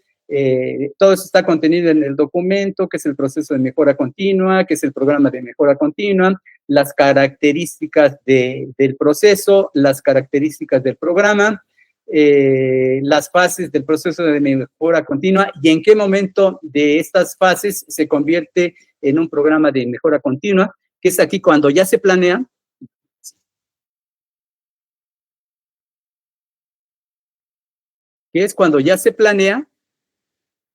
Todo eso está contenido en el documento, que es el proceso de mejora continua, que es el programa de mejora continua, las características del proceso, las características del programa, las fases del proceso de mejora continua, y en qué momento de estas fases se convierte en un programa de mejora continua, que es aquí cuando ya se planea. Que es cuando ya se planea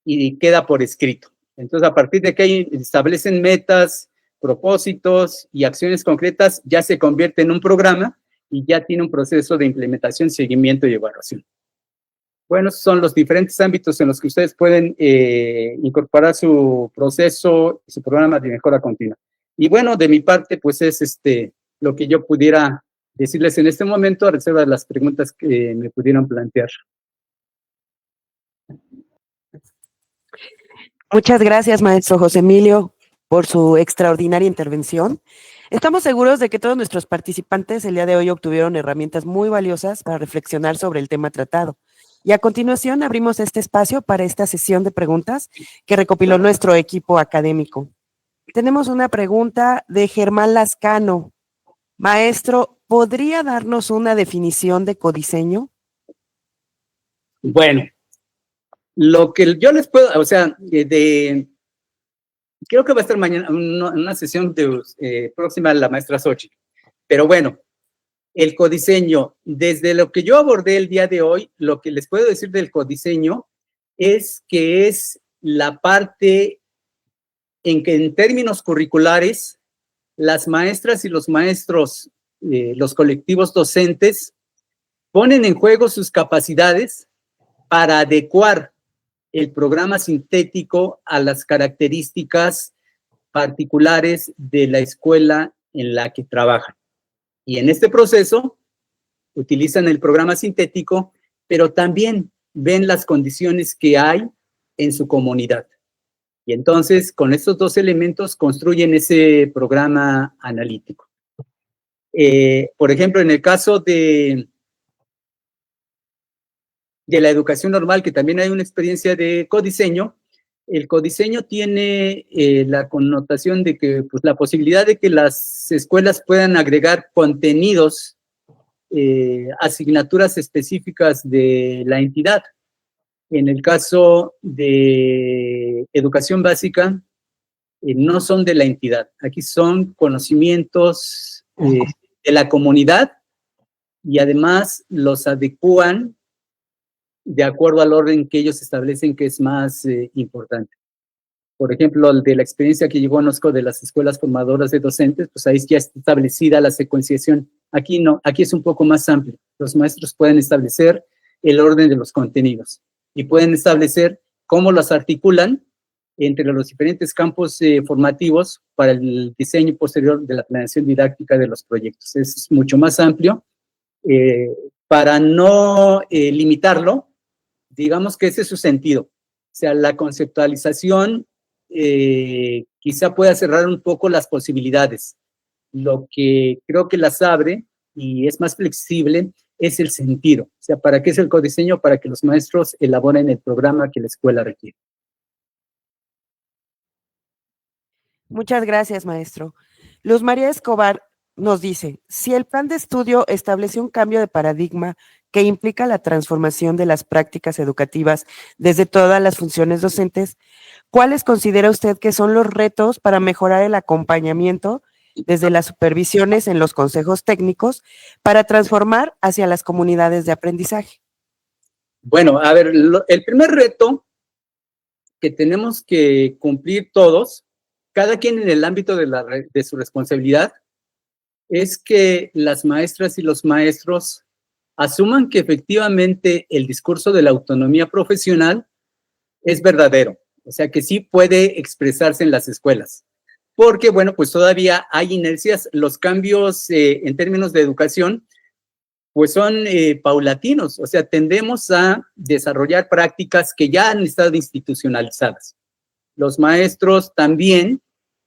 y queda por escrito. Entonces, a partir de que ahí establecen metas, propósitos y acciones concretas, ya se convierte en un programa y ya tiene un proceso de implementación, seguimiento y evaluación. Bueno, esos son los diferentes ámbitos en los que ustedes pueden incorporar su proceso, su programa de mejora continua. Y bueno, de mi parte, pues es lo que yo pudiera decirles en este momento, a reserva de las preguntas que me pudieran plantear. Muchas gracias, maestro José Emilio, por su extraordinaria intervención. Estamos seguros de que todos nuestros participantes el día de hoy obtuvieron herramientas muy valiosas para reflexionar sobre el tema tratado. Y a continuación abrimos este espacio para esta sesión de preguntas que recopiló nuestro equipo académico. Tenemos una pregunta de Germán Lascano. Maestro, ¿podría darnos una definición de codiseño? Bueno, lo que yo les puedo, o sea, creo que va a estar mañana una sesión próxima a la maestra Xochitl, pero bueno, el codiseño, desde lo que yo abordé el día de hoy, lo que les puedo decir del codiseño es que es la parte en que en términos curriculares, las maestras y los maestros, los colectivos docentes, ponen en juego sus capacidades para adecuar el programa sintético a las características particulares de la escuela en la que trabajan. Y en este proceso utilizan el programa sintético, pero también ven las condiciones que hay en su comunidad. Y entonces, con estos dos elementos, construyen ese programa analítico. Por ejemplo, en el caso de la educación normal, que también hay una experiencia de codiseño, el codiseño tiene la connotación de que, pues, la posibilidad de que las escuelas puedan agregar contenidos, asignaturas específicas de la entidad. En el caso de educación básica, no son de la entidad. Aquí son conocimientos de la comunidad y además los adecúan de acuerdo al orden que ellos establecen que es más importante. Por ejemplo, de la experiencia que yo conozco de las escuelas formadoras de docentes, pues ahí ya está establecida la secuenciación. Aquí no, aquí es un poco más amplio. Los maestros pueden establecer el orden de los contenidos y pueden establecer cómo los articulan entre los diferentes campos formativos para el diseño posterior de la planeación didáctica de los proyectos. Es mucho más amplio. Para no limitarlo, digamos que ese es su sentido. O sea, la conceptualización quizá pueda cerrar un poco las posibilidades. Lo que creo que las abre y es más flexible es el sentido. O sea, ¿para qué es el codiseño? Para que los maestros elaboren el programa que la escuela requiere. Muchas gracias, maestro. Luz María Escobar nos dice, si el plan de estudio establece un cambio de paradigma que implica la transformación de las prácticas educativas desde todas las funciones docentes, ¿cuáles considera usted que son los retos para mejorar el acompañamiento desde las supervisiones en los consejos técnicos para transformar hacia las comunidades de aprendizaje? Bueno, a ver, el primer reto que tenemos que cumplir todos, cada quien en el ámbito de su responsabilidad, es que las maestras y los maestros asuman que efectivamente el discurso de la autonomía profesional es verdadero, o sea que sí puede expresarse en las escuelas. Porque, bueno, pues todavía hay inercias, los cambios en términos de educación, pues son paulatinos, o sea, tendemos a desarrollar prácticas que ya han estado institucionalizadas. Los maestros también,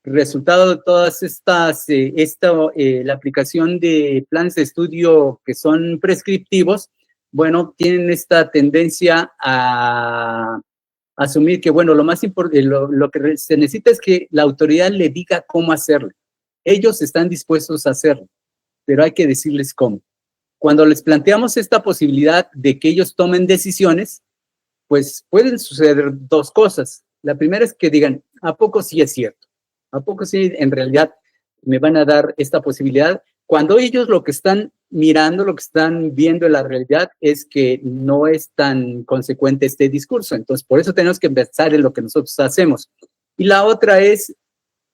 resultado de todas estas, la aplicación de planes de estudio que son prescriptivos, bueno, tienen esta tendencia a asumir que, bueno, lo más importante, lo que se necesita es que la autoridad le diga cómo hacerlo. Ellos están dispuestos a hacerlo, pero hay que decirles cómo. Cuando les planteamos esta posibilidad de que ellos tomen decisiones, pues pueden suceder dos cosas. La primera es que digan, ¿a poco sí es cierto? ¿A poco sí en realidad me van a dar esta posibilidad? Cuando ellos lo que están mirando, lo que están viendo en la realidad es que no es tan consecuente este discurso. Entonces, por eso tenemos que pensar en lo que nosotros hacemos. Y la otra es,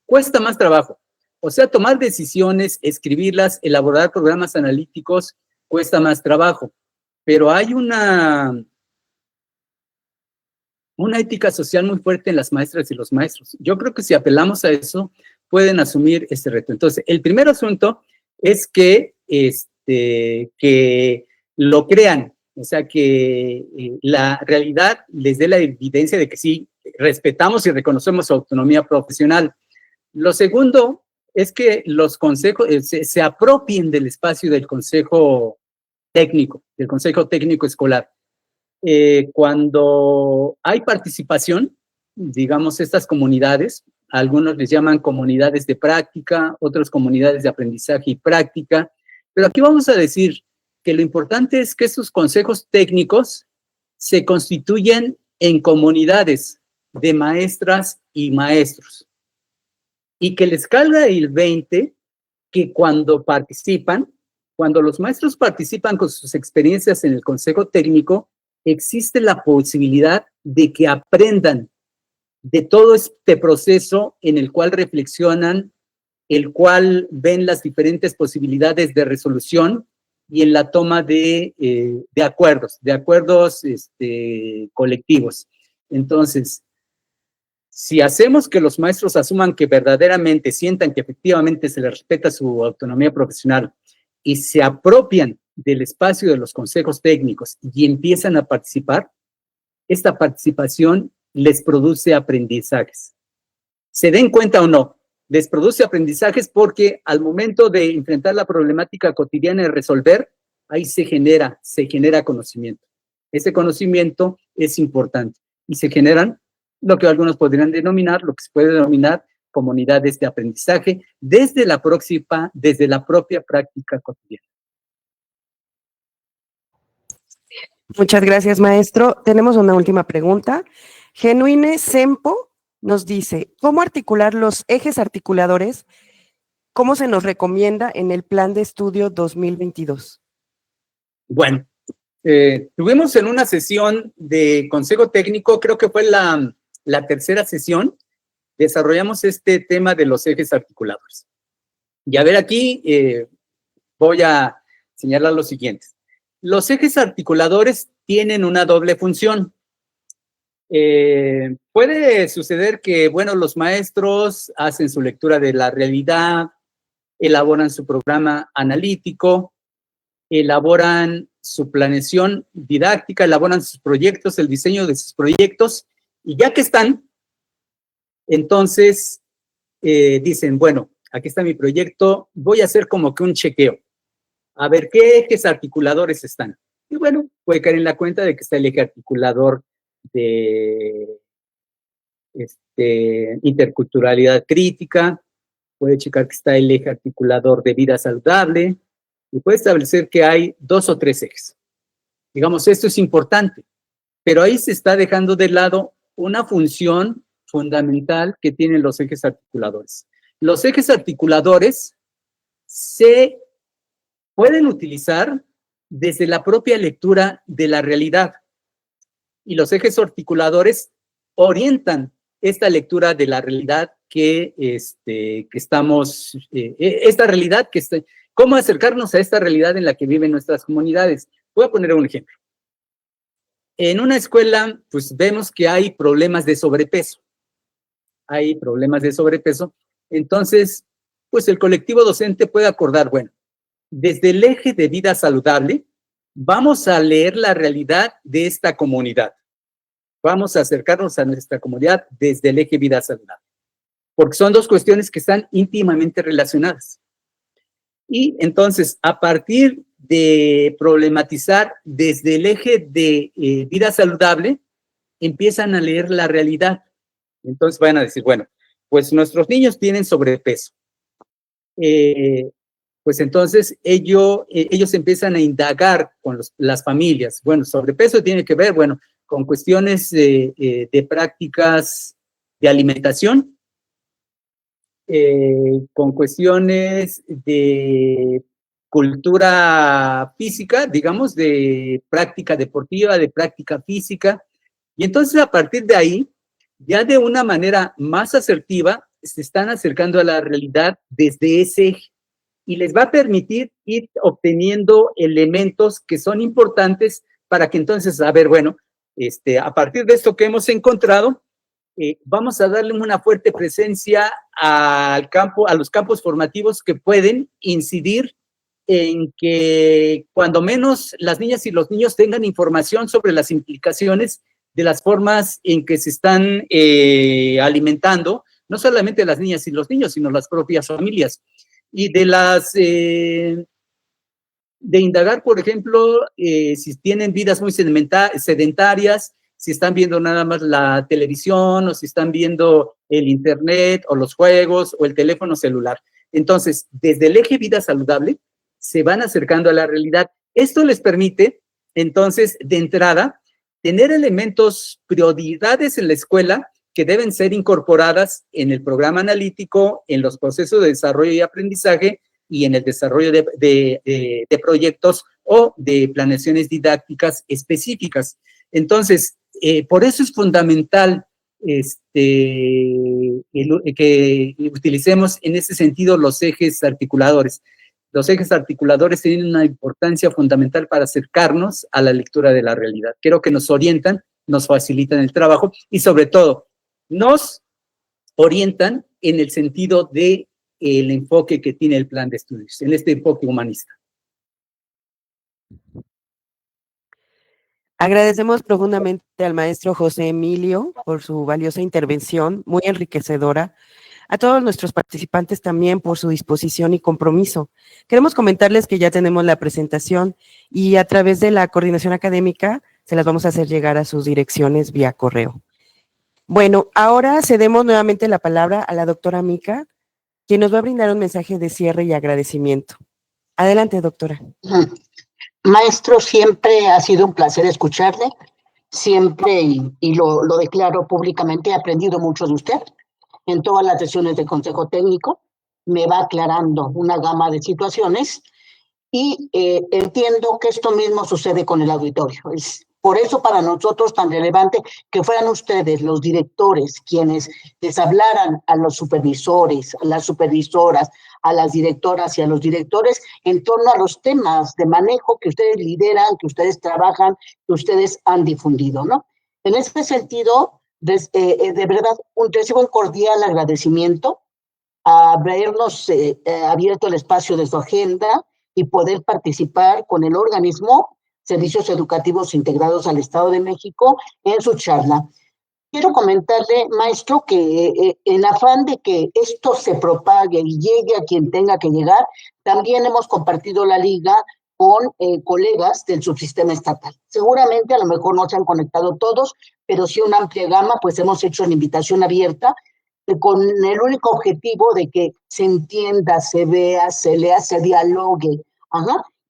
cuesta más trabajo. O sea, tomar decisiones, escribirlas, elaborar programas analíticos, cuesta más trabajo. Pero hay una ética social muy fuerte en las maestras y los maestros. Yo creo que si apelamos a eso, pueden asumir este reto. Entonces, el primer asunto es que lo crean, o sea, que la realidad les dé la evidencia de que sí, respetamos y reconocemos su autonomía profesional. Lo segundo es que los consejos se apropien del espacio del consejo técnico escolar. Cuando hay participación, digamos, estas comunidades, algunos les llaman comunidades de práctica, otros comunidades de aprendizaje y práctica, pero aquí vamos a decir que lo importante es que estos consejos técnicos se constituyen en comunidades de maestras y maestros, y que les caiga el 20 que cuando los maestros participan con sus experiencias en el consejo técnico, existe la posibilidad de que aprendan de todo este proceso en el cual reflexionan, el cual ven las diferentes posibilidades de resolución y en la toma de acuerdos colectivos. Entonces, si hacemos que los maestros asuman que verdaderamente sientan que efectivamente se les respeta su autonomía profesional y se apropian del espacio de los consejos técnicos y empiezan a participar, esta participación les produce aprendizajes. Se den cuenta o no, les produce aprendizajes porque al momento de enfrentar la problemática cotidiana y resolver, ahí se genera conocimiento. Ese conocimiento es importante y se generan lo que algunos podrían denominar, lo que se puede denominar comunidades de aprendizaje desde la propia práctica cotidiana. Muchas gracias, maestro. Tenemos una última pregunta. Genuine Sempo nos dice, ¿cómo articular los ejes articuladores? ¿Cómo se nos recomienda en el Plan de Estudio 2022? Bueno, tuvimos en una sesión de Consejo Técnico, creo que fue la tercera sesión, desarrollamos este tema de los ejes articuladores. Y a ver, aquí voy a señalar lo siguiente. Los ejes articuladores tienen una doble función. Puede suceder que, bueno, los maestros hacen su lectura de la realidad, elaboran su programa analítico, elaboran su planeación didáctica, elaboran sus proyectos, el diseño de sus proyectos, y ya que están, entonces dicen, bueno, aquí está mi proyecto, voy a hacer como que un chequeo, a ver qué ejes articuladores están. Y bueno, puede caer en la cuenta de que está el eje articulador de interculturalidad crítica, puede checar que está el eje articulador de vida saludable, y puede establecer que hay 2 o 3 ejes. Digamos, esto es importante, pero ahí se está dejando de lado una función fundamental que tienen los ejes articuladores. Los ejes articuladores se pueden utilizar desde la propia lectura de la realidad, y los ejes articuladores orientan esta lectura de la realidad cómo acercarnos a esta realidad en la que viven nuestras comunidades. Voy a poner un ejemplo. En una escuela, pues vemos que hay problemas de sobrepeso. Entonces, pues el colectivo docente puede acordar, bueno, desde el eje de vida saludable, vamos a leer la realidad de esta comunidad. Vamos a acercarnos a nuestra comunidad desde el eje vida saludable, porque son 2 cuestiones que están íntimamente relacionadas. Y entonces, a partir de problematizar desde el eje de vida saludable, empiezan a leer la realidad. Entonces van a decir, bueno, pues nuestros niños tienen sobrepeso. Pues entonces ellos empiezan a indagar con las familias. Bueno, sobrepeso tiene que ver, bueno, con cuestiones de prácticas de alimentación, con cuestiones de cultura física, digamos, de práctica deportiva, de práctica física. Y entonces a partir de ahí, ya de una manera más asertiva, se están acercando a la realidad desde ese eje, y les va a permitir ir obteniendo elementos que son importantes para que entonces, a ver, bueno, a partir de esto que hemos encontrado, vamos a darle una fuerte presencia a los campos formativos que pueden incidir en que cuando menos las niñas y los niños tengan información sobre las implicaciones de las formas en que se están alimentando no solamente las niñas y los niños, sino las propias familias. Y de indagar, por ejemplo, si tienen vidas muy sedentarias, si están viendo nada más la televisión, o si están viendo el internet, o los juegos, o el teléfono celular. Entonces, desde el eje vida saludable, se van acercando a la realidad. Esto les permite, entonces, de entrada, tener elementos, prioridades en la escuela que deben ser incorporadas en el programa analítico, en los procesos de desarrollo y aprendizaje, y en el desarrollo de proyectos o de planeaciones didácticas específicas. Entonces, por eso es fundamental que utilicemos en ese sentido los ejes articuladores. Los ejes articuladores tienen una importancia fundamental para acercarnos a la lectura de la realidad. Creo que nos orientan, nos facilitan el trabajo y sobre todo nos orientan en el sentido de el enfoque que tiene el plan de estudios, en este enfoque humanista. Agradecemos profundamente al maestro José Emilio por su valiosa intervención, muy enriquecedora. A todos nuestros participantes también por su disposición y compromiso. Queremos comentarles que ya tenemos la presentación y a través de la coordinación académica se las vamos a hacer llegar a sus direcciones vía correo. Bueno, ahora cedemos nuevamente la palabra a la doctora Mica, quien nos va a brindar un mensaje de cierre y agradecimiento. Adelante, doctora. Maestro, siempre ha sido un placer escucharle, siempre, y lo declaro públicamente, he aprendido mucho de usted. En todas las sesiones del Consejo Técnico me va aclarando una gama de situaciones y entiendo que esto mismo sucede con el auditorio. Es por eso para nosotros tan relevante que fueran ustedes los directores quienes les hablaran a los supervisores, a las supervisoras, a las directoras y a los directores en torno a los temas de manejo que ustedes lideran, que ustedes trabajan, que ustedes han difundido, ¿no? En este sentido, de verdad, recibo un cordial agradecimiento a habernos abierto el espacio de su agenda y poder participar con el organismo Servicios Educativos Integrados al Estado de México en su charla. Quiero comentarle, maestro, que en afán de que esto se propague y llegue a quien tenga que llegar, también hemos compartido la liga con colegas del subsistema estatal. Seguramente a lo mejor no se han conectado todos, pero sí una amplia gama, pues hemos hecho una invitación abierta con el único objetivo de que se entienda, se vea, se lea, se dialogue,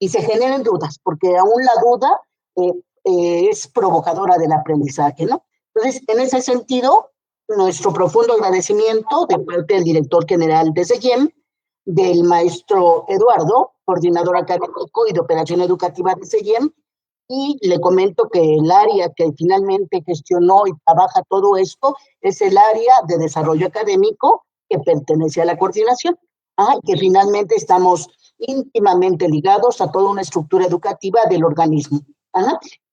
y se generen dudas, porque aún la duda es provocadora del aprendizaje, ¿no? Entonces, en ese sentido, nuestro profundo agradecimiento de parte del director general de CEGEM, del maestro Eduardo, coordinador académico y de operación educativa de CEGEM, y le comento que el área que finalmente gestionó y trabaja todo esto es el área de desarrollo académico que pertenece a la coordinación, que finalmente estamos íntimamente ligados a toda una estructura educativa del organismo.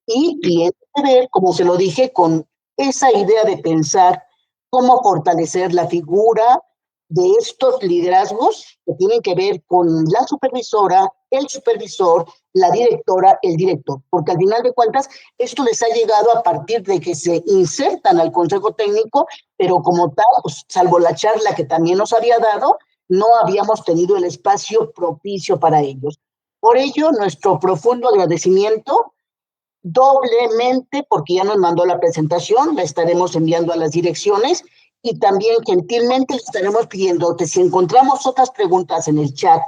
Y tiene que ver, como se lo dije, con esa idea de pensar cómo fortalecer la figura de estos liderazgos que tienen que ver con la supervisora, el supervisor, la directora, el director, porque al final de cuentas esto les ha llegado a partir de que se insertan al Consejo Técnico, pero como tal, pues, salvo la charla que también nos había dado, no habíamos tenido el espacio propicio para ellos. Por ello, nuestro profundo agradecimiento, doblemente, porque ya nos mandó la presentación, la estaremos enviando a las direcciones, y también gentilmente le estaremos pidiendo que si encontramos otras preguntas en el chat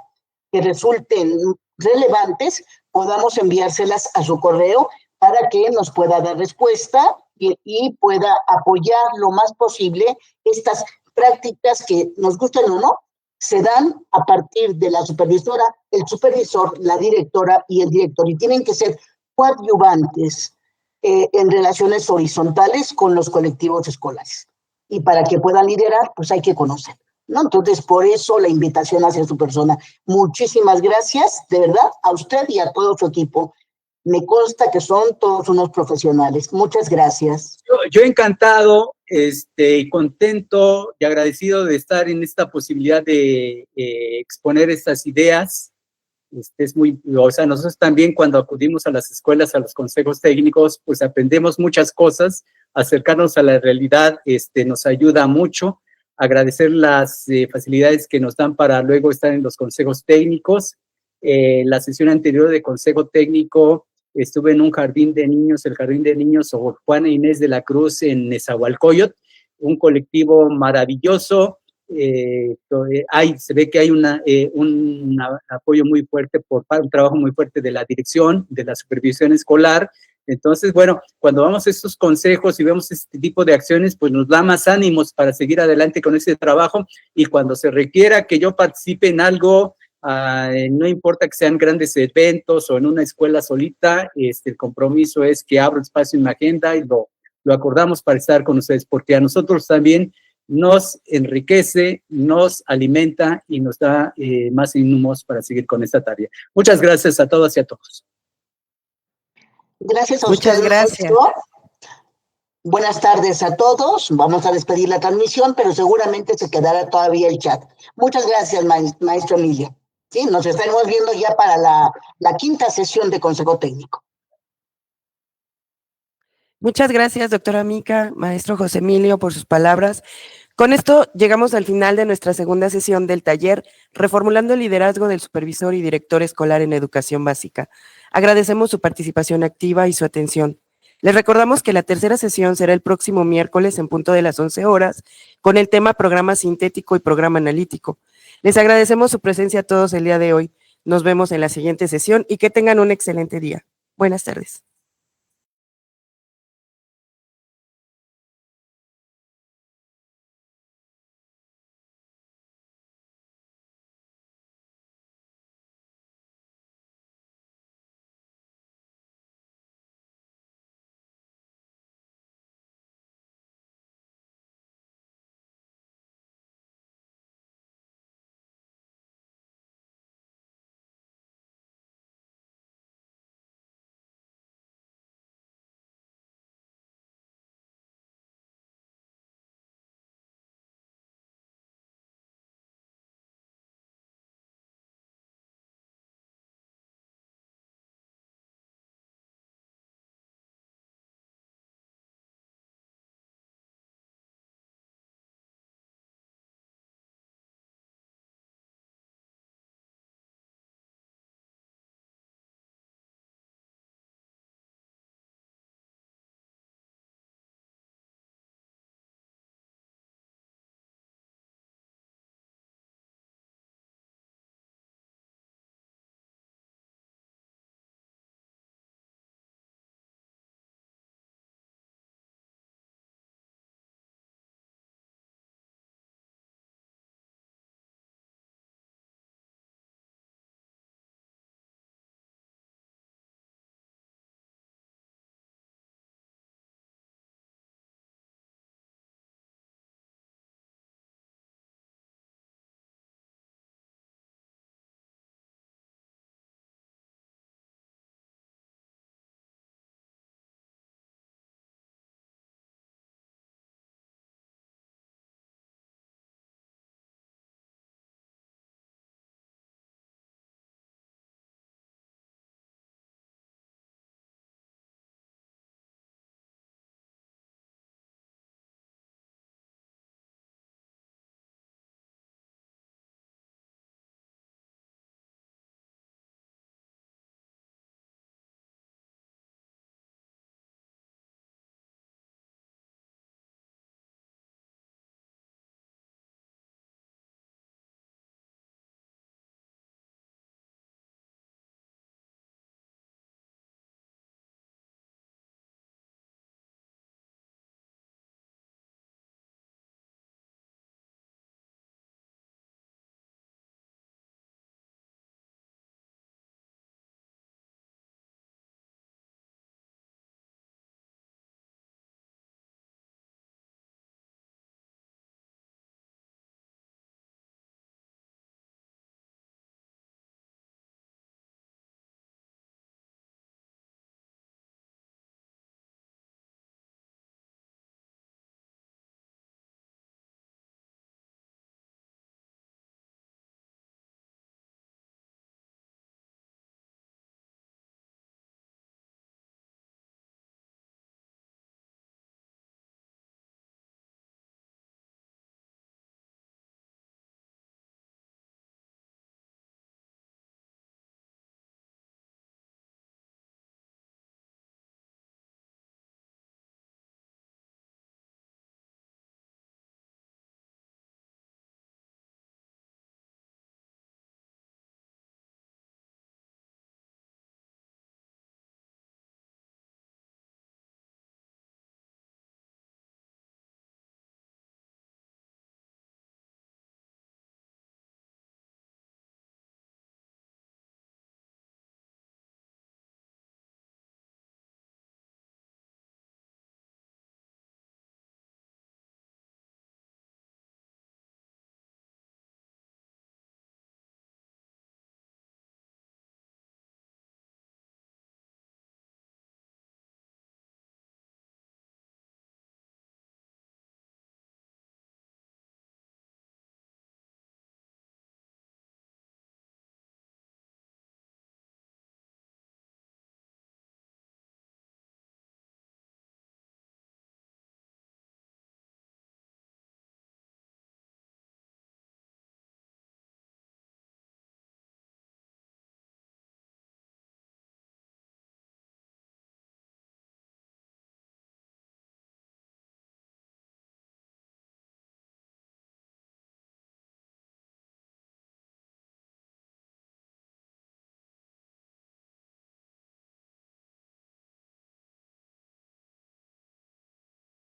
que resulten relevantes, podamos enviárselas a su correo para que nos pueda dar respuesta y pueda apoyar lo más posible estas prácticas que, nos gusten o no, se dan a partir de la supervisora, el supervisor, la directora y el director, y tienen que ser coadyuvantes en relaciones horizontales con los colectivos escolares. Y para que puedan liderar, pues hay que conocer, ¿no? Entonces, por eso la invitación hacia su persona. Muchísimas gracias, de verdad, a usted y a todo su equipo. Me consta que son todos unos profesionales. Muchas gracias. Yo encantado, contento y agradecido de estar en esta posibilidad de exponer estas ideas. Es muy, o sea, nosotros también cuando acudimos a las escuelas, a los consejos técnicos, pues aprendemos muchas cosas. Acercarnos a la realidad nos ayuda mucho agradecer las facilidades que nos dan para luego estar en los consejos técnicos. La sesión anterior de consejo técnico estuve en un jardín de niños, el Jardín de Niños Juana Inés de la Cruz en Nezahualcóyotl, un colectivo maravilloso. Se ve que hay un apoyo muy fuerte un trabajo muy fuerte de la dirección, de la supervisión escolar. Entonces, bueno, cuando vamos a estos consejos y vemos este tipo de acciones, pues nos da más ánimos para seguir adelante con ese trabajo, y cuando se requiera que yo participe en algo, no importa que sean grandes eventos o en una escuela solita, el compromiso es que abro espacio en mi agenda y lo acordamos para estar con ustedes, porque a nosotros también nos enriquece, nos alimenta y nos da más insumos para seguir con esta tarea. Muchas gracias a todas y a todos. Gracias a Muchas ustedes, gracias. maestro. Buenas tardes a todos. Vamos a despedir la transmisión, pero seguramente se quedará todavía el chat. Muchas gracias, maestro Emilio. Sí, nos estaremos viendo ya para la quinta sesión de Consejo Técnico. Muchas gracias, doctora Mica, maestro José Emilio, por sus palabras. Con esto llegamos al final de nuestra segunda sesión del taller Reformulando el liderazgo del supervisor y director escolar en educación básica. Agradecemos su participación activa y su atención. Les recordamos que la tercera sesión será el próximo miércoles en punto de las 11 horas con el tema Programa Sintético y Programa Analítico. Les agradecemos su presencia a todos el día de hoy. Nos vemos en la siguiente sesión y que tengan un excelente día. Buenas tardes.